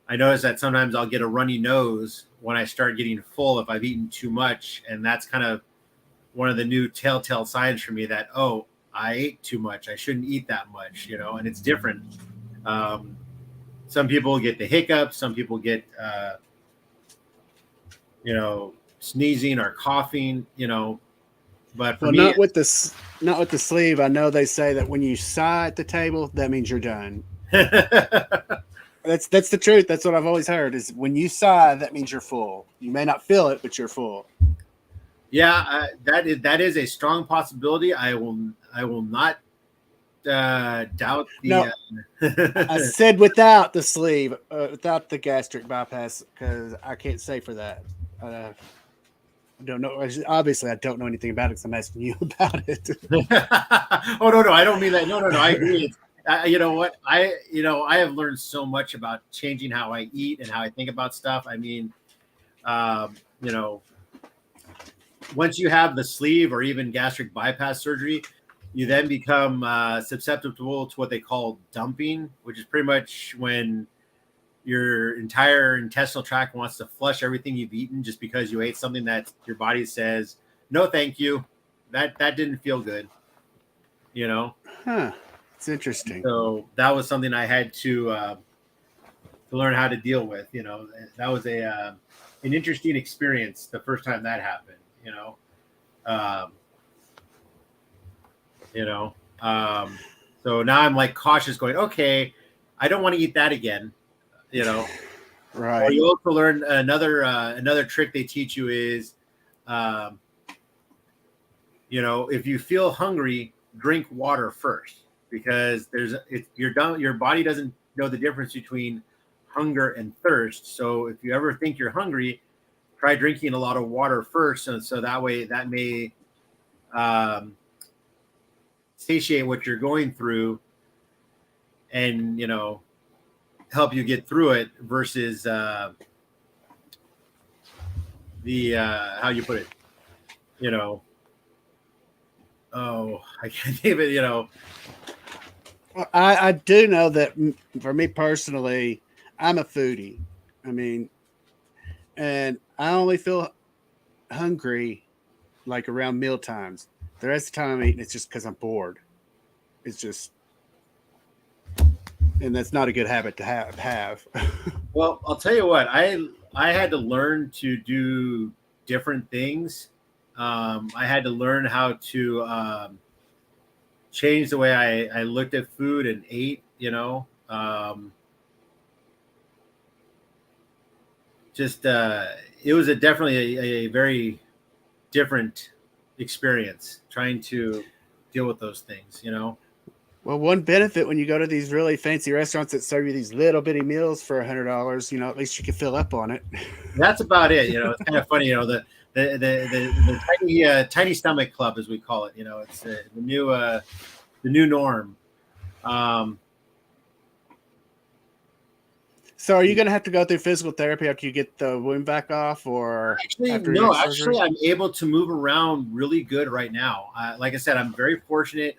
I notice that sometimes I'll get a runny nose when I start getting full if I've eaten too much, and that's kind of one of the new telltale signs for me that I ate too much. I shouldn't eat that much, and it's different. Um, some people get the hiccups. Some people get sneezing or coughing. But for Well, me, not with the sleeve. I know they say that when you sigh at the table, that means you're done. it's That's the truth. That's what I've always heard. Is when you sigh, that means you're full. You may not feel it, but you're full. yeah, that is a strong possibility. I will not doubt the. No, I said without the sleeve, without the gastric bypass, because I can't say for that. I don't know. Obviously, I don't know anything about it because I'm asking you about it. Oh no, I don't mean that. No, I agree. You know what? I have learned so much about changing how I eat and how I think about stuff. I mean, um, you know, once you have the sleeve or even gastric bypass surgery, you then become susceptible to what they call dumping, which is pretty much when your entire intestinal tract wants to flush everything you've eaten just because you ate something that your body says, no, thank you. That didn't feel good, you know? Huh. It's interesting. So that was something I had to learn how to deal with, that was an interesting experience the first time that happened, um, you know, um, so now I'm like cautious going, okay, I don't want to eat that again, you know. Or Right. you also learn another trick they teach you is, um, if you feel hungry, drink water first because your body doesn't know the difference between hunger and thirst. So if you ever think you're hungry, try drinking a lot of water first, and so that way that may um, satiate what you're going through, and help you get through it versus the how you put it, you know oh, I can't even, Well, I do know that for me personally, I'm a foodie. I mean, and I only feel hungry like around meal times. The rest of the time I'm eating, it's just because I'm bored. It's just, and that's not a good habit to have. well, I'll tell you what, I had to learn to do different things. I had to learn how to change the way I looked at food and ate, just it was definitely a very different experience trying to deal with those things, you know. Well, one benefit when you go to these really fancy restaurants that serve you these little bitty meals for $100, at least you can fill up on it. That's about it. You know, it's kind of funny. You know, the tiny stomach club, as we call it. You know, it's the new norm. Um, So, are you going to have to go through physical therapy after you get the wound back off, or Actually, after no. your surgery? Actually, I'm able to move around really good right now. Like I said, I'm very fortunate.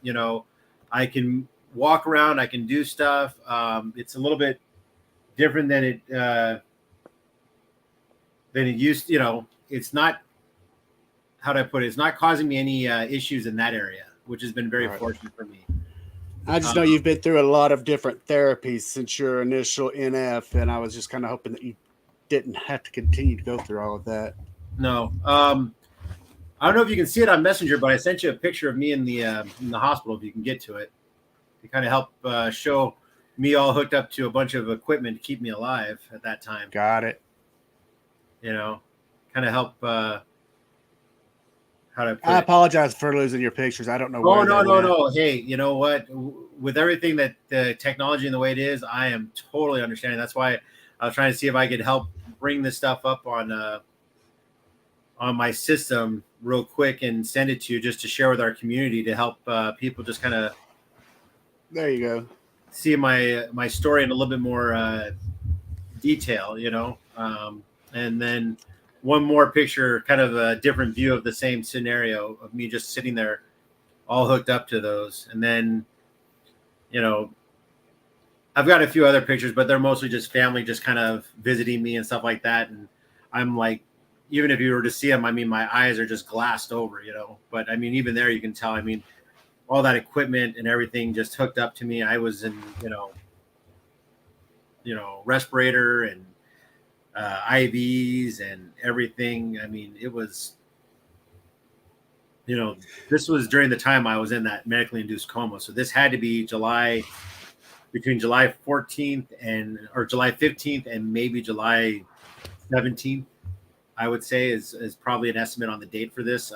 You know, I can walk around. I can do stuff. It's a little bit different than it used. You know, it's not. How do I put it? It's not causing me any issues in that area, which has been very Right. fortunate for me. I just know you've been through a lot of different therapies since your initial NF, and I was just kind of hoping that you didn't have to continue to go through all of that. No. I don't know if you can see it on Messenger, but I sent you a picture of me in the hospital. If you can get to it, to kind of help show me all hooked up to a bunch of equipment to keep me alive at that time. Got it. You know, kind of help. How to put I it? apologize for losing your pictures. I don't know Oh where no, they no, went. no. Hey, you know what? With everything that the technology and the way it is, I am totally understanding. That's why I was trying to see if I could help bring this stuff up on my system real quick and send it to you just to share with our community to help people just kind of There you go. see my story in a little bit more detail, you know. And then one more picture, kind of a different view of the same scenario of me just sitting there all hooked up to those. And then, you know, I've got a few other pictures, but they're mostly just family just kind of visiting me and stuff like that. And I'm like, even if you were to see them, I mean, my eyes are just glassed over, you know. But I mean, even there, you can tell. I mean, all that equipment and everything just hooked up to me. I was in, respirator and IVs and everything. I mean, it was, this was during the time I was in that medically induced coma. So this had to be between July 14th or July 15th and maybe July 17th. I would say is probably an estimate on the date for this.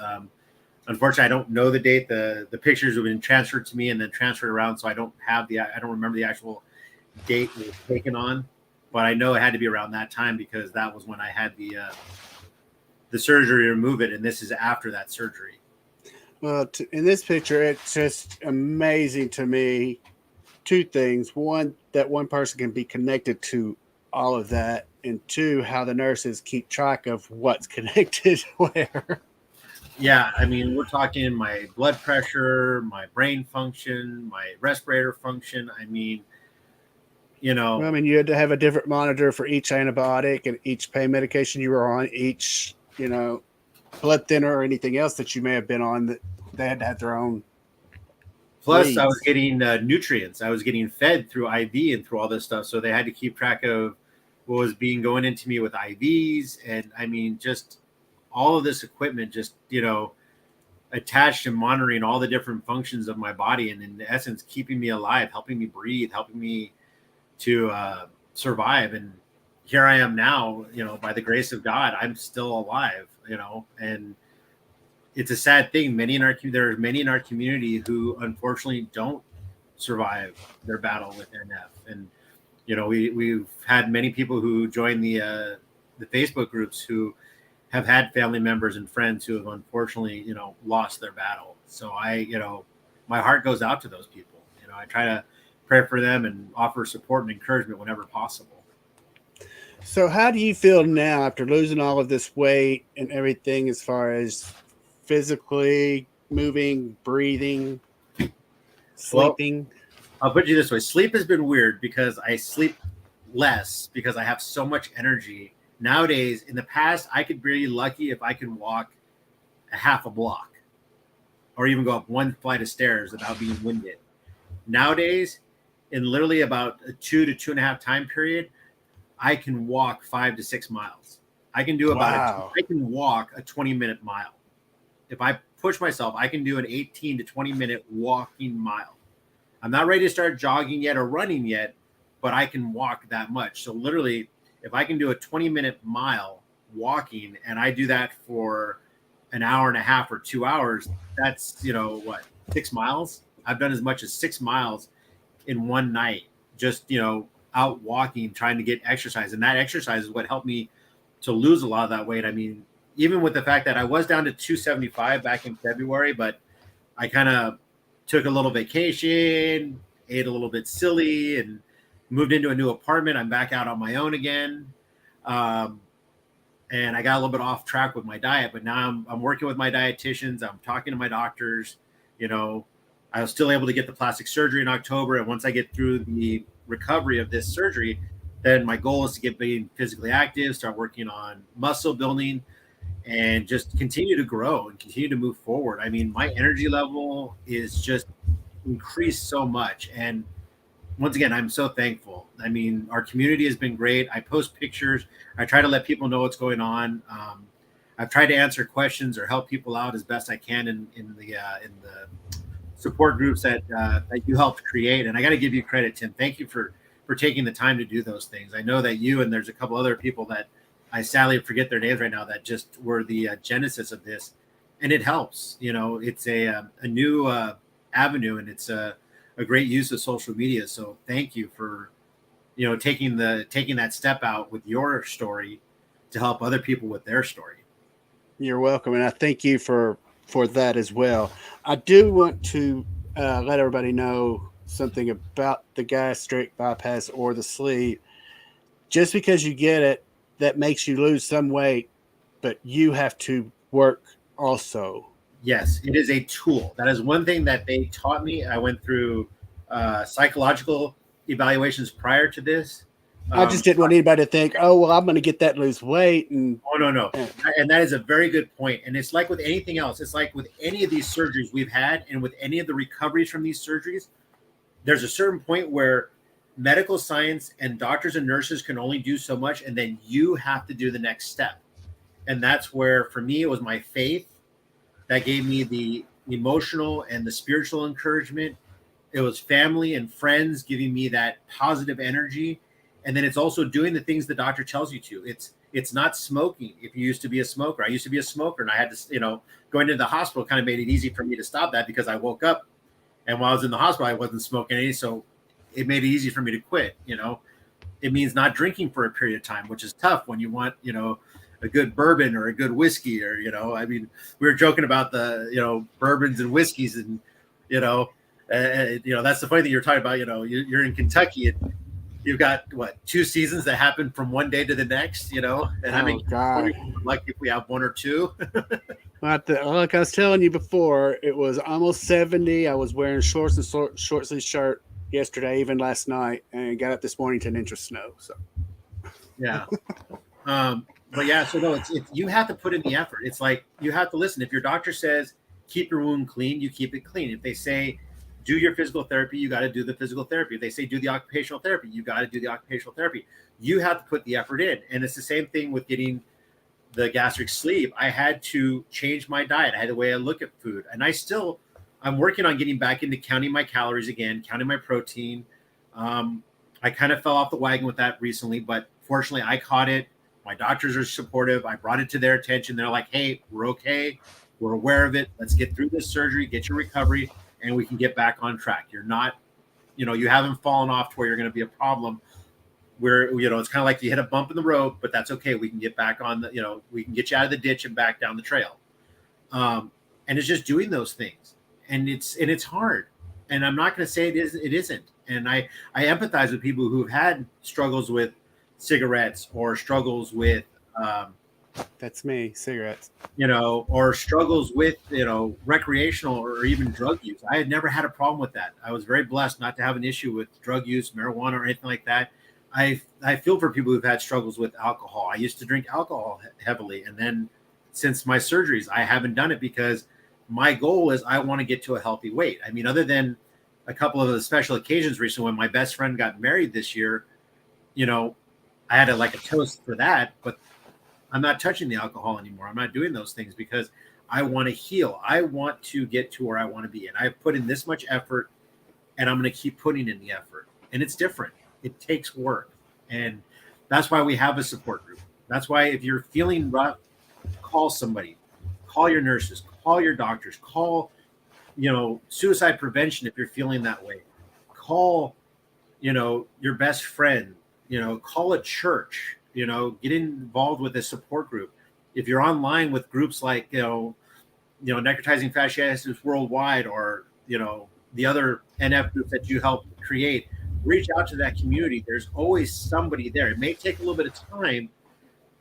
Unfortunately, I don't know the date. The pictures have been transferred to me and then transferred around, so I don't remember the actual date it was taken on. But I know it had to be around that time because that was when I had the surgery to remove it, and this is after that surgery. Well, in this picture, it's just amazing to me. Two things: one, that one person can be connected to all of that, and two, how the nurses keep track of what's connected where. Yeah, I mean, we're talking my blood pressure, my brain function, my respirator function. I mean, Well, I mean, you had to have a different monitor for each antibiotic and each pain medication you were on, each, blood thinner or anything else that you may have been on, that they had to have their own. Plus, I was reads. getting nutrients. I was getting fed through IV and through all this stuff. So they had to keep track of what was being going into me with IVs. And I mean, just all of this equipment, just, attached and monitoring all the different functions of my body. And in essence, keeping me alive, helping me breathe, helping me to survive. And here I am now, by the grace of God, I'm still alive, and it's a sad thing. There are many in our community who unfortunately don't survive their battle with NF. And, we've had many people who join the Facebook groups who have had family members and friends who have unfortunately, lost their battle. So my heart goes out to those people. I try to pray for them and offer support and encouragement whenever possible. So, how do you feel now after losing all of this weight and everything, as far as physically moving, breathing, sleeping? Well, I'll put it this way. Sleep has been weird because I sleep less because I have so much energy. Nowadays, in the past, I could be lucky if I could walk a half a block or even go up one flight of stairs without being winded. Nowadays, in literally about a 2 to 2.5 time period, I can walk 5 to 6 miles. I can do I can walk a 20-minute mile. If I push myself, I can do an 18 to 20-minute walking mile. I'm not ready to start jogging yet or running yet, but I can walk that much. So literally, if I can do a 20-minute mile walking and I do that for an hour and a half or 2 hours, that's, what, 6 miles? I've done as much as 6 miles in one night, just, out walking, trying to get exercise. And that exercise is what helped me to lose a lot of that weight. I mean, even with the fact that I was down to 275 back in February, but I kind of took a little vacation, ate a little bit silly, and moved into a new apartment. I'm back out on my own again. And I got a little bit off track with my diet, but now I'm working with my dietitians. I'm talking to my doctors. I was still able to get the plastic surgery in October. And once I get through the recovery of this surgery, then my goal is to get being physically active, start working on muscle building, and just continue to grow and continue to move forward. I mean, my energy level is just increased so much. And once again, I'm so thankful. I mean, our community has been great. I post pictures. I try to let people know what's going on. I've tried to answer questions or help people out as best I can in the support groups that you helped create. And I got to give you credit, Tim. Thank you for taking the time to do those things. I know that you and there's a couple other people that I sadly forget their names right now that just were the genesis of this, and it helps. It's a new avenue, and it's a great use of social media. So thank you for taking that step out with your story to help other people with their story. You're welcome, and I thank you for that as well. I do want to let everybody know something about the gastric bypass or the sleeve. Just because you get it, that makes you lose some weight, but you have to work also. Yes, it is a tool. That is one thing that they taught me. I went through psychological evaluations prior to this. I just didn't want anybody to think, oh, well, I'm going to get that and lose weight. And no. And that is a very good point. And it's like with anything else. It's like with any of these surgeries we've had and with any of the recoveries from these surgeries, there's a certain point where medical science and doctors and nurses can only do so much. And then you have to do the next step. And that's where, for me, it was my faith that gave me the emotional and the spiritual encouragement. It was family and friends giving me that positive energy. And then it's also doing the things the doctor tells you to. It's not smoking. If you used to be a smoker, I used to be a smoker, and I had to, going into the hospital kind of made it easy for me to stop that because I woke up, and while I was in the hospital, I wasn't smoking any. So it made it easy for me to quit. It means not drinking for a period of time, which is tough when you want, a good bourbon or a good whiskey, or, I mean, we were joking about the, bourbons and whiskeys, and, that's the funny thing you're talking about. You're in Kentucky, and you've got 2 seasons that happen from one day to the next, and I mean, like if we have 1 or 2. Like I was telling you before, it was almost 70. I was wearing shorts and short sleeve shirt yesterday, even last night, and got up this morning to an inch of snow. So, yeah. But yeah, so no, it's you have to put in the effort. It's like you have to listen. If your doctor says keep your wound clean, you keep it clean. If they say do your physical therapy, you got to do the physical therapy. If they say do the occupational therapy, you got to do the occupational therapy. You have to put the effort in. And it's the same thing with getting the gastric sleeve. I had to change my diet. I had the way I look at food. And I'm working on getting back into counting my calories again, counting my protein. I kind of fell off the wagon with that recently, but fortunately I caught it. My doctors are supportive. I brought it to their attention. They're like, hey, we're okay. We're aware of it. Let's get through this surgery, get your recovery, and we can get back on track. You're not, you haven't fallen off to where you're going to be a problem. Where, it's kind of like you hit a bump in the road, but that's okay. We can get back on we can get you out of the ditch and back down the trail. And it's just doing those things. And it's hard. And I'm not going to say it isn't. And I empathize with people who've had struggles with cigarettes or struggles with that's me, cigarettes, or struggles with, recreational or even drug use. I had never had a problem with that. I was very blessed not to have an issue with drug use, marijuana, or anything like that. I feel for people who've had struggles with alcohol. I used to drink alcohol heavily. And then since my surgeries, I haven't done it because my goal is I want to get to a healthy weight. I mean, other than a couple of the special occasions recently when my best friend got married this year, I had a toast for that, but I'm not touching the alcohol anymore. I'm not doing those things because I want to heal. I want to get to where I want to be. And I've put in this much effort, and I'm going to keep putting in the effort. And it's different. It takes work. And that's why we have a support group. That's why if you're feeling rough, call somebody. Call your nurses, call your doctors, call, suicide prevention if you're feeling that way. Call, your best friend, call a church, get involved with a support group. If you're online with groups like, Necrotizing Fasciitis Worldwide, or, the other NF groups that you help create, reach out to that community. There's always somebody there. It may take a little bit of time,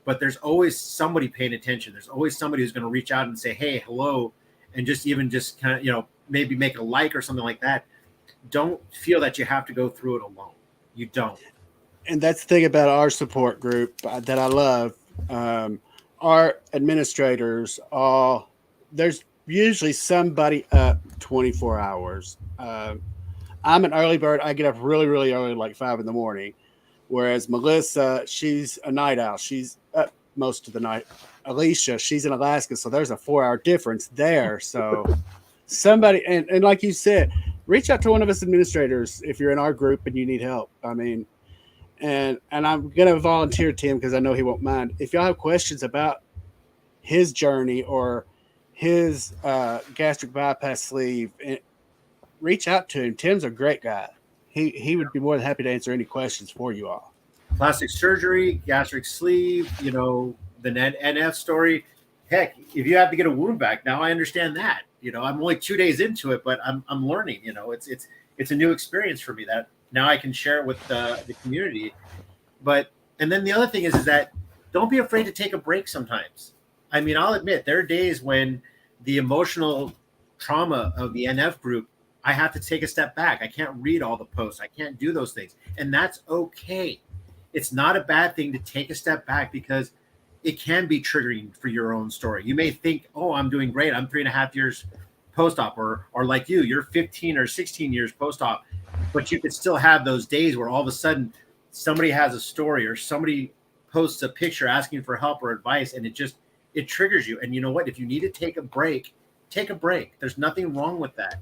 but there's always somebody paying attention. There's always somebody who's going to reach out and say, hey, hello, and just kind of, maybe make a like or something like that. Don't feel that you have to go through it alone. You don't. And that's the thing about our support group that I love. Our administrators, there's usually somebody up 24 hours. I'm an early bird. I get up really, really early, like 5 a.m. Whereas Melissa, she's a night owl. She's up most of the night. Alicia, she's in Alaska, so there's a 4-hour difference there. So somebody, and like you said, reach out to one of us administrators if you're in our group and you need help. I mean, and I'm gonna volunteer Tim because I know he won't mind. If y'all have questions about his journey or his gastric bypass sleeve, reach out to him. Tim's a great guy. He would be more than happy to answer any questions for you all. Plastic surgery, gastric sleeve, the NF story. Heck, if you have to get a wound back, now I understand that. I'm only 2 days into it, but I'm learning. It's a new experience for me that now I can share it with the community. And then the other thing is that don't be afraid to take a break sometimes. I mean, I'll admit there are days when the emotional trauma of the NF group, I have to take a step back. I can't read all the posts. I can't do those things. And that's okay. It's not a bad thing to take a step back because it can be triggering for your own story. You may think, oh, I'm doing great. I'm 3.5 years post-op, or like you're 15 or 16 years post-op, but you could still have those days where all of a sudden somebody has a story or somebody posts a picture asking for help or advice, and it triggers you. And you know what? If you need to take a break, take a break. There's nothing wrong with that.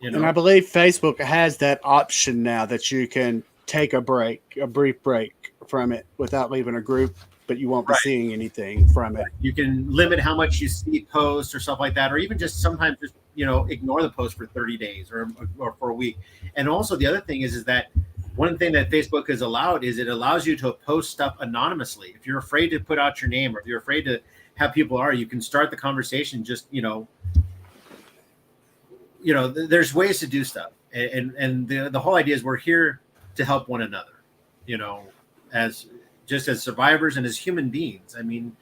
And I believe Facebook has that option now that you can take a brief break from it without leaving a group, but you won't be seeing anything from it. You can limit how much you see posts or stuff like that, or even just sometimes just, ignore the post for 30 days or for a week. And also the other thing is that one thing that Facebook has allowed is it allows you to post stuff anonymously. If you're afraid to put out your name, or if you're afraid to have people you can start the conversation just, there's ways to do stuff. And the whole idea is we're here to help one another, as survivors and as human beings. I mean,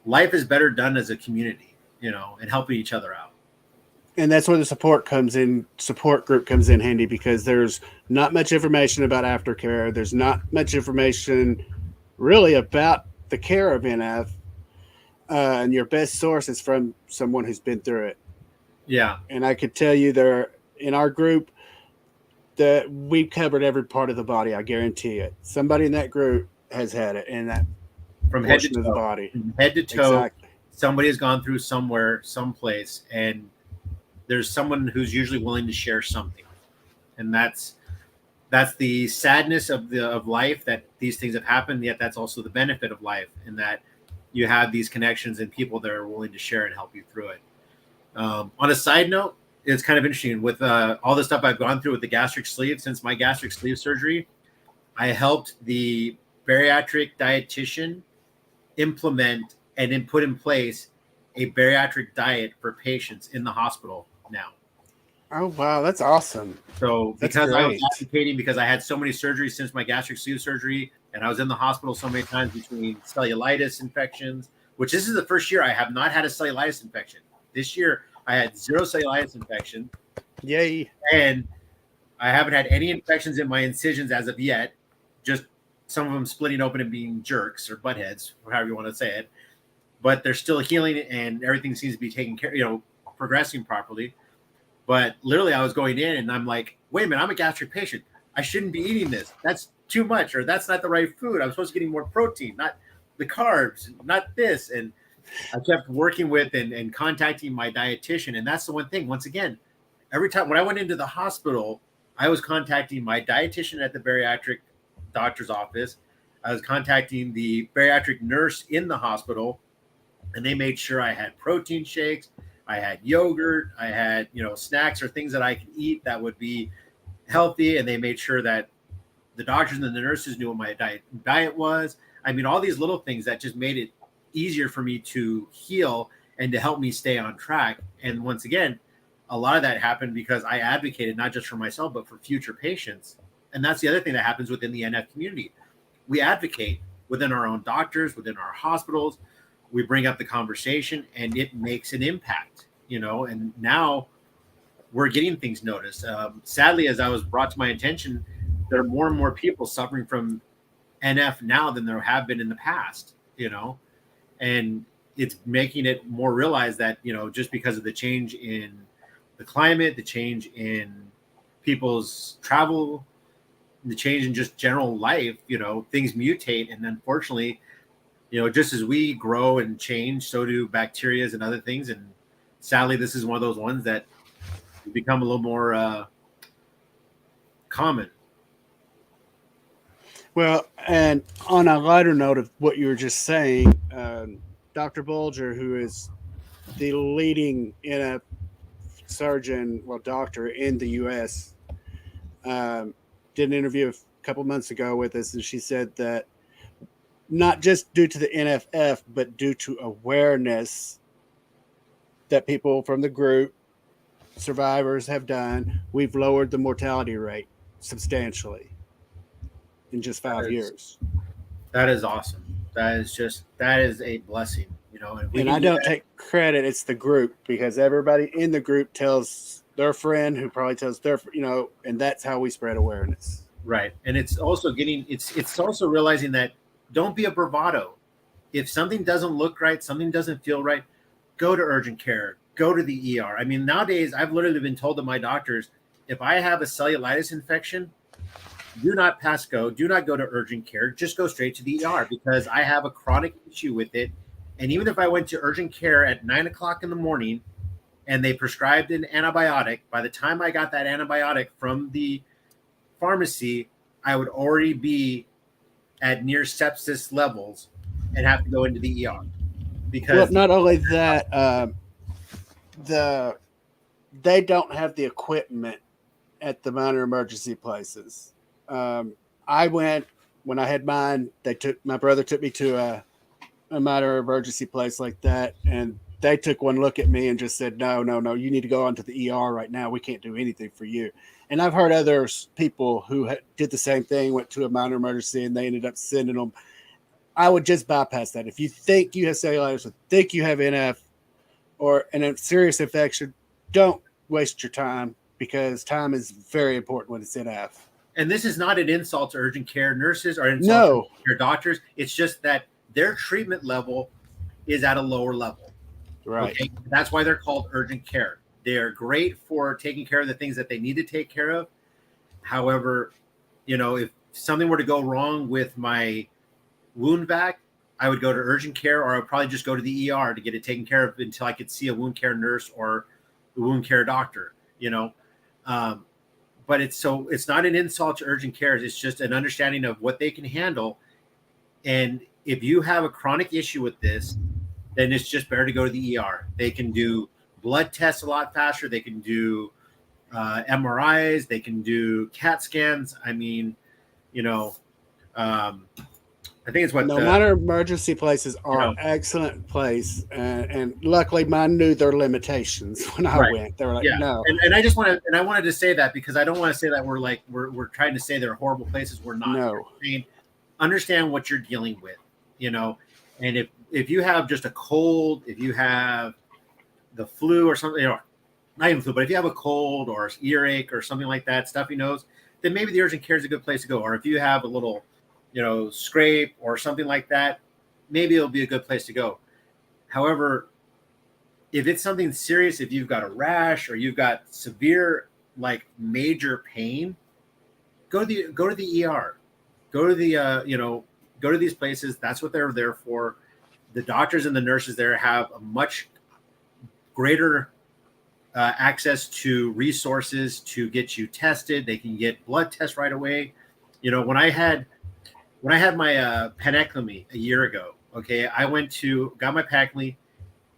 life is better done as a community, and helping each other out. And that's where the support group comes in handy, because there's not much information about aftercare. There's not much information really about the care of NF. And your best source is from someone who's been through it. Yeah. And I could tell you there in our group that we've covered every part of the body. I guarantee it. Somebody in that group has had it in that from head to portion of the body. From head to toe. Exactly. Somebody has gone through somewhere, someplace, and there's someone who's usually willing to share something. And that's the sadness of life, that these things have happened, yet that's also the benefit of life, in that you have these connections and people that are willing to share and help you through it. On a side note, it's kind of interesting with all the stuff I've gone through with the gastric sleeve. Since my gastric sleeve surgery, I helped the bariatric dietitian implement and then put in place a bariatric diet for patients in the hospital now. Oh, wow. That's awesome. So because I was advocating, because I had so many surgeries since my gastric sleeve surgery, and I was in the hospital so many times between cellulitis infections, which this is the first year I have not had a cellulitis infection. This year I had 0 cellulitis infection. Yay. And I haven't had any infections in my incisions as of yet, just some of them splitting open and being jerks or butt heads, or however you want to say it. But they're still healing and everything seems to be taken care, progressing properly. But literally I was going in and I'm like, wait a minute, I'm a gastric patient. I shouldn't be eating this. That's too much, or that's not the right food. I'm supposed to be getting more protein, not the carbs, not this. And I kept working with and contacting my dietitian. And that's the one thing, once again, every time when I went into the hospital, I was contacting my dietitian at the bariatric doctor's office. I was contacting the bariatric nurse in the hospital. and they made sure I had protein shakes, I had yogurt, I had, snacks or things that I could eat that would be healthy, and they made sure that the doctors and the nurses knew what my diet was. I mean, all these little things that just made it easier for me to heal and to help me stay on track. And once again, a lot of that happened because I advocated not just for myself, but for future patients. And that's the other thing that happens within the NF community. We advocate within our own doctors, within our hospitals. We bring up the conversation, and it makes an impact, and now we're getting things noticed. Sadly, as I was brought to my attention, there are more and more people suffering from NF now than there have been in the past, and it's making it more realized that, just because of the change in the climate, the change in people's travel, the change in just general life, things mutate. And unfortunately, just as we grow and change, so do bacteria and other things. And sadly, this is one of those ones that become a little more common. Well, and on a lighter note of what you were just saying, Dr. Bulger, who is the leading NF surgeon, doctor in the U.S., did an interview a couple months ago with us, and she said that not just due to the NFF, but due to awareness that people from the group, survivors, have done, we've lowered the mortality rate substantially in just 5 years. That is awesome. That is a blessing, And I don't take credit. It's the group, because everybody in the group tells their friend, who probably tells their, and that's how we spread awareness. Right. And it's also it's also realizing that don't be a bravado. If something doesn't look right, something doesn't feel right, go to urgent care, go to the ER. I mean, nowadays I've literally been told to my doctors, if I have a cellulitis infection, do not pass go, do not go to urgent care, just go straight to the ER, because I have a chronic issue with it. And even if I went to urgent care at 9:00 in the morning and they prescribed an antibiotic, by the time I got that antibiotic from the pharmacy, I would already be at near sepsis levels and have to go into the ER. Because not only that, they don't have the equipment at the minor emergency places. I went when I had mine. My brother took me to a minor emergency place like that, and they took one look at me and just said, no, you need to go onto the ER right now. We can't do anything for you. And I've heard other people who did the same thing, went to a minor emergency, and they ended up sending them. I would just bypass that. If you think you have cellulitis, or think you have NF or a serious infection, don't waste your time, because time is very important when it's NF. And this is not an insult to urgent care nurses or insult to urgent care doctors. It's just that their treatment level is at a lower level. Right. Okay? That's why they're called urgent care. They are great for taking care of the things that they need to take care of. However, if something were to go wrong with my wound vac, I would go to urgent care, or I would probably just go to the ER to get it taken care of until I could see a wound care nurse or a wound care doctor, but it's not an insult to urgent care. It's just an understanding of what they can handle. And if you have a chronic issue with this, then it's just better to go to the ER. They can do blood tests a lot faster. They can do MRIs. They can do CAT scans. I mean, I think it's what minor emergency places are an excellent place, and luckily mine knew their limitations when I went. They were like, no. And I just wanted to say that, because I don't want to say that we're trying to say they're horrible places. We're not. No. Understand what you're dealing with, and if you have just a cold, if you have the flu or something, not even flu, but if you have a cold or earache or something like that, stuffy nose, then maybe the urgent care is a good place to go. Or if you have a little scrape or something like that, maybe it'll be a good place to go. However, if it's something serious, if you've got a rash or you've got severe, major pain, go to the ER, go to the, go to these places. That's what they're there for. The doctors and the nurses there have a much greater access to resources to get you tested. They can get blood tests right away. When I had my panectomy a year ago, okay, I got my panectomy.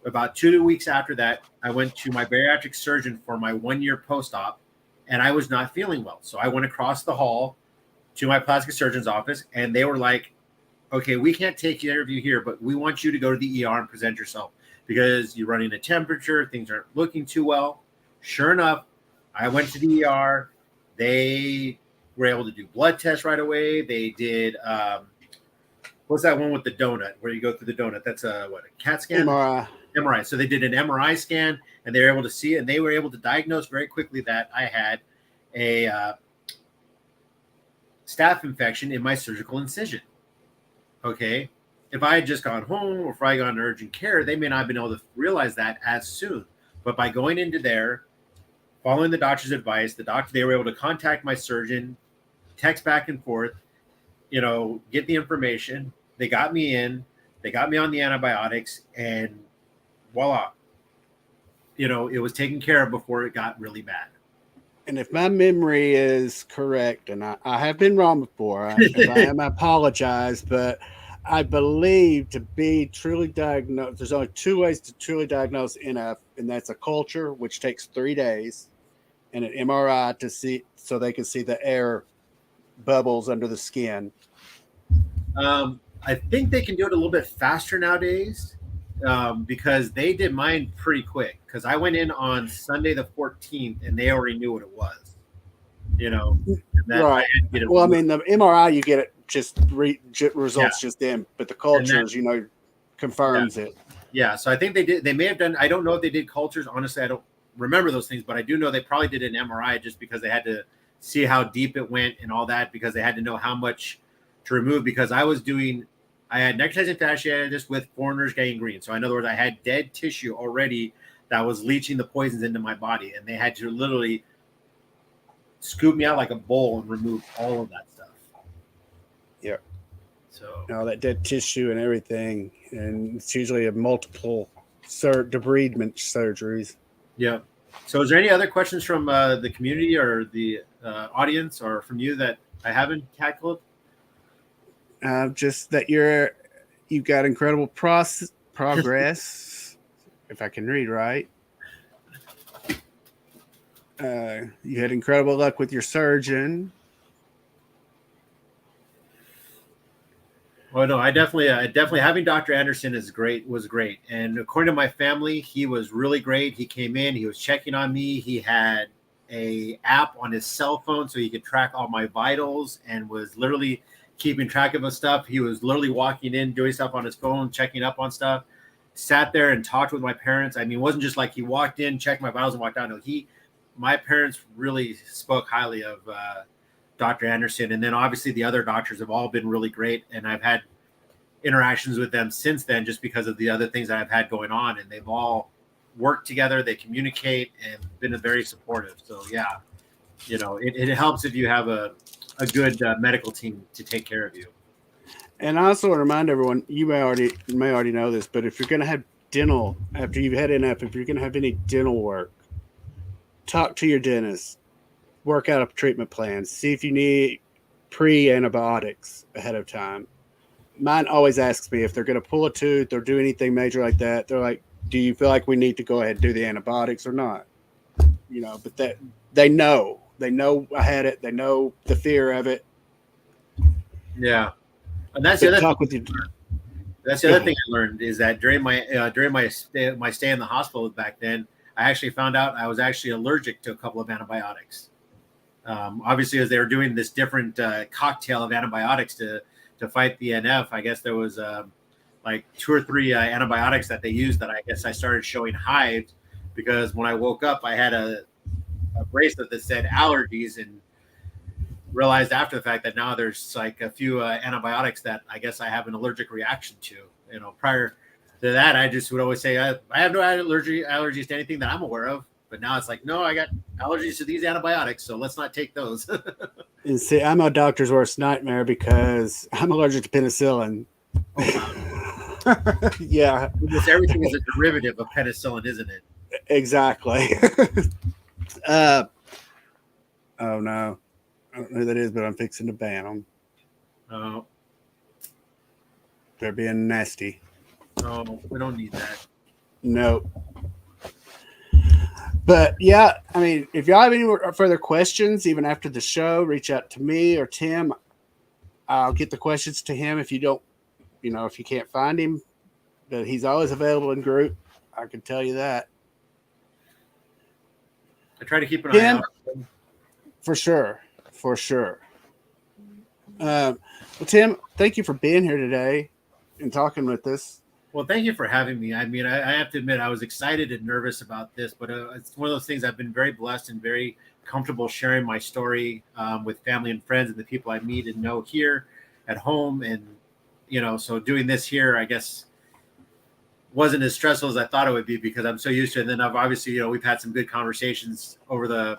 about 2 weeks after that, I went to my bariatric surgeon for my 1 year post-op, and I was not feeling well. So I went across the hall to my plastic surgeon's office, and they were like, okay, we can't take care of you here, but we want you to go to the ER and present yourself because you're running a temperature, things aren't looking too well. Sure enough, I went to the ER. They were able to do blood tests right away. They did, what's that one with the donut where you go through the donut? That's a CAT scan? MRI. MRI. So they did an MRI scan, and they were able to see it, and they were able to diagnose very quickly that I had a staph infection in my surgical incision. Okay. If I had just gone home or if I got urgent care, they may not have been able to realize that as soon. But by going into there, following the doctor's advice, they were able to contact my surgeon, text back and forth, get the information. They got me in, they got me on the antibiotics, and voila. It was taken care of before it got really bad. And if my memory is correct, and I have been wrong before, if I am, I apologize, but I believe to be truly diagnosed, there's only 2 ways to truly diagnose NF, and that's a culture, which takes 3 days, and an MRI to see, so they can see the air bubbles under the skin. I think they can do it a little bit faster nowadays because they did mine pretty quick. Because I went in on Sunday the 14th, and they already knew what it was. Right. Well, I mean, the MRI, you get it just results just in, but the cultures, confirms it. Yeah. So I think they did. They may have done. I don't know if they did cultures. Honestly, I don't remember those things, but I do know they probably did an MRI just because they had to see how deep it went and all that, because they had to know how much to remove. Because I had necrotizing fasciitis with foreigner's gangrene. So in other words, I had dead tissue already that was leaching the poisons into my body, and they had to literally scoop me out like a bowl and remove all of that stuff. Yeah. So that dead tissue and everything, and it's usually a multiple debridement surgeries. Yeah. So is there any other questions from the community or the audience or from you that I haven't tackled? Just that you've got incredible progress, if I can read right. You had incredible luck with your surgeon. Well, no, I definitely having Dr. Anderson was great. And according to my family, he was really great. He came in, he was checking on me. He had a app on his cell phone so he could track all my vitals and was literally keeping track of his stuff. He was literally walking in, doing stuff on his phone, checking up on stuff, sat there and talked with my parents. I mean, it wasn't just like he walked in, checked my vitals and walked out. No, my parents really spoke highly of Dr. Anderson. And then obviously the other doctors have all been really great. And I've had interactions with them since then, just because of the other things that I've had going on. And they've all worked together. They communicate and been very supportive. So yeah, it helps if you have a good medical team to take care of you. And I also want to remind everyone, you may already know this, but if you're going to have dental, after you've had NF, if you're going to have any dental work, talk to your dentist, work out a treatment plan, see if you need pre-antibiotics ahead of time. Mine always asks me if they're going to pull a tooth or do anything major like that. They're like, do you feel like we need to go ahead and do the antibiotics or not? But that they know I had it. They know the fear of it. Yeah. And that's the other thing. That's the other thing I learned is that during my stay in the hospital back then, I actually found out I was actually allergic to a couple of antibiotics. Obviously, as they were doing this different cocktail of antibiotics to fight the NF, I guess there was like 2 or 3 antibiotics that they used that I guess I started showing hives, because when I woke up, I had a bracelet that said allergies, and realized after the fact that now there's like a few antibiotics that I guess I have an allergic reaction to. Prior to that, I just would always say I have no allergies to anything that I'm aware of. But now it's like, no, I got allergies to these antibiotics, so let's not take those. And see, I'm a doctor's worst nightmare because I'm allergic to penicillin. Oh, wow. Yeah. Because everything is a derivative of penicillin, isn't it? Exactly. Oh, no. I don't know who that is, but I'm fixing to ban them. Oh. They're being nasty. Oh, we don't need that. No. But yeah, I mean, if y'all have any further questions, even after the show, reach out to me or Tim. I'll get the questions to him if you don't, if you can't find him. But he's always available in group. I can tell you that. I try to keep an eye Tim, out. for sure. For sure. Well, Tim, thank you for being here today and talking with us. Well, thank you for having me. I mean, I have to admit, I was excited and nervous about this, but it's one of those things I've been very blessed and very comfortable sharing my story with family and friends and the people I meet and know here at home. And, so doing this here, I guess, wasn't as stressful as I thought it would be because I'm so used to it. And then I've obviously, we've had some good conversations over the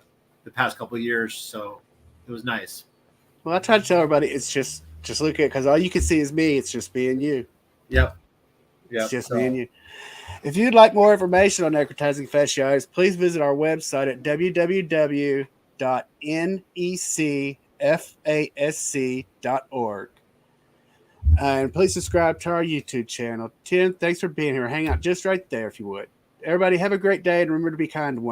past couple of years. So it was nice. Well, I try to tell everybody it's just look at it because all you can see is me. It's just me and you. Yep. It's just me and you. If you'd like more information on necrotizing fasciitis, please visit our website at www.necfasc.org. And please subscribe to our YouTube channel. Tim, thanks for being here. Hang out just right there if you would. Everybody have a great day and remember to be kind to one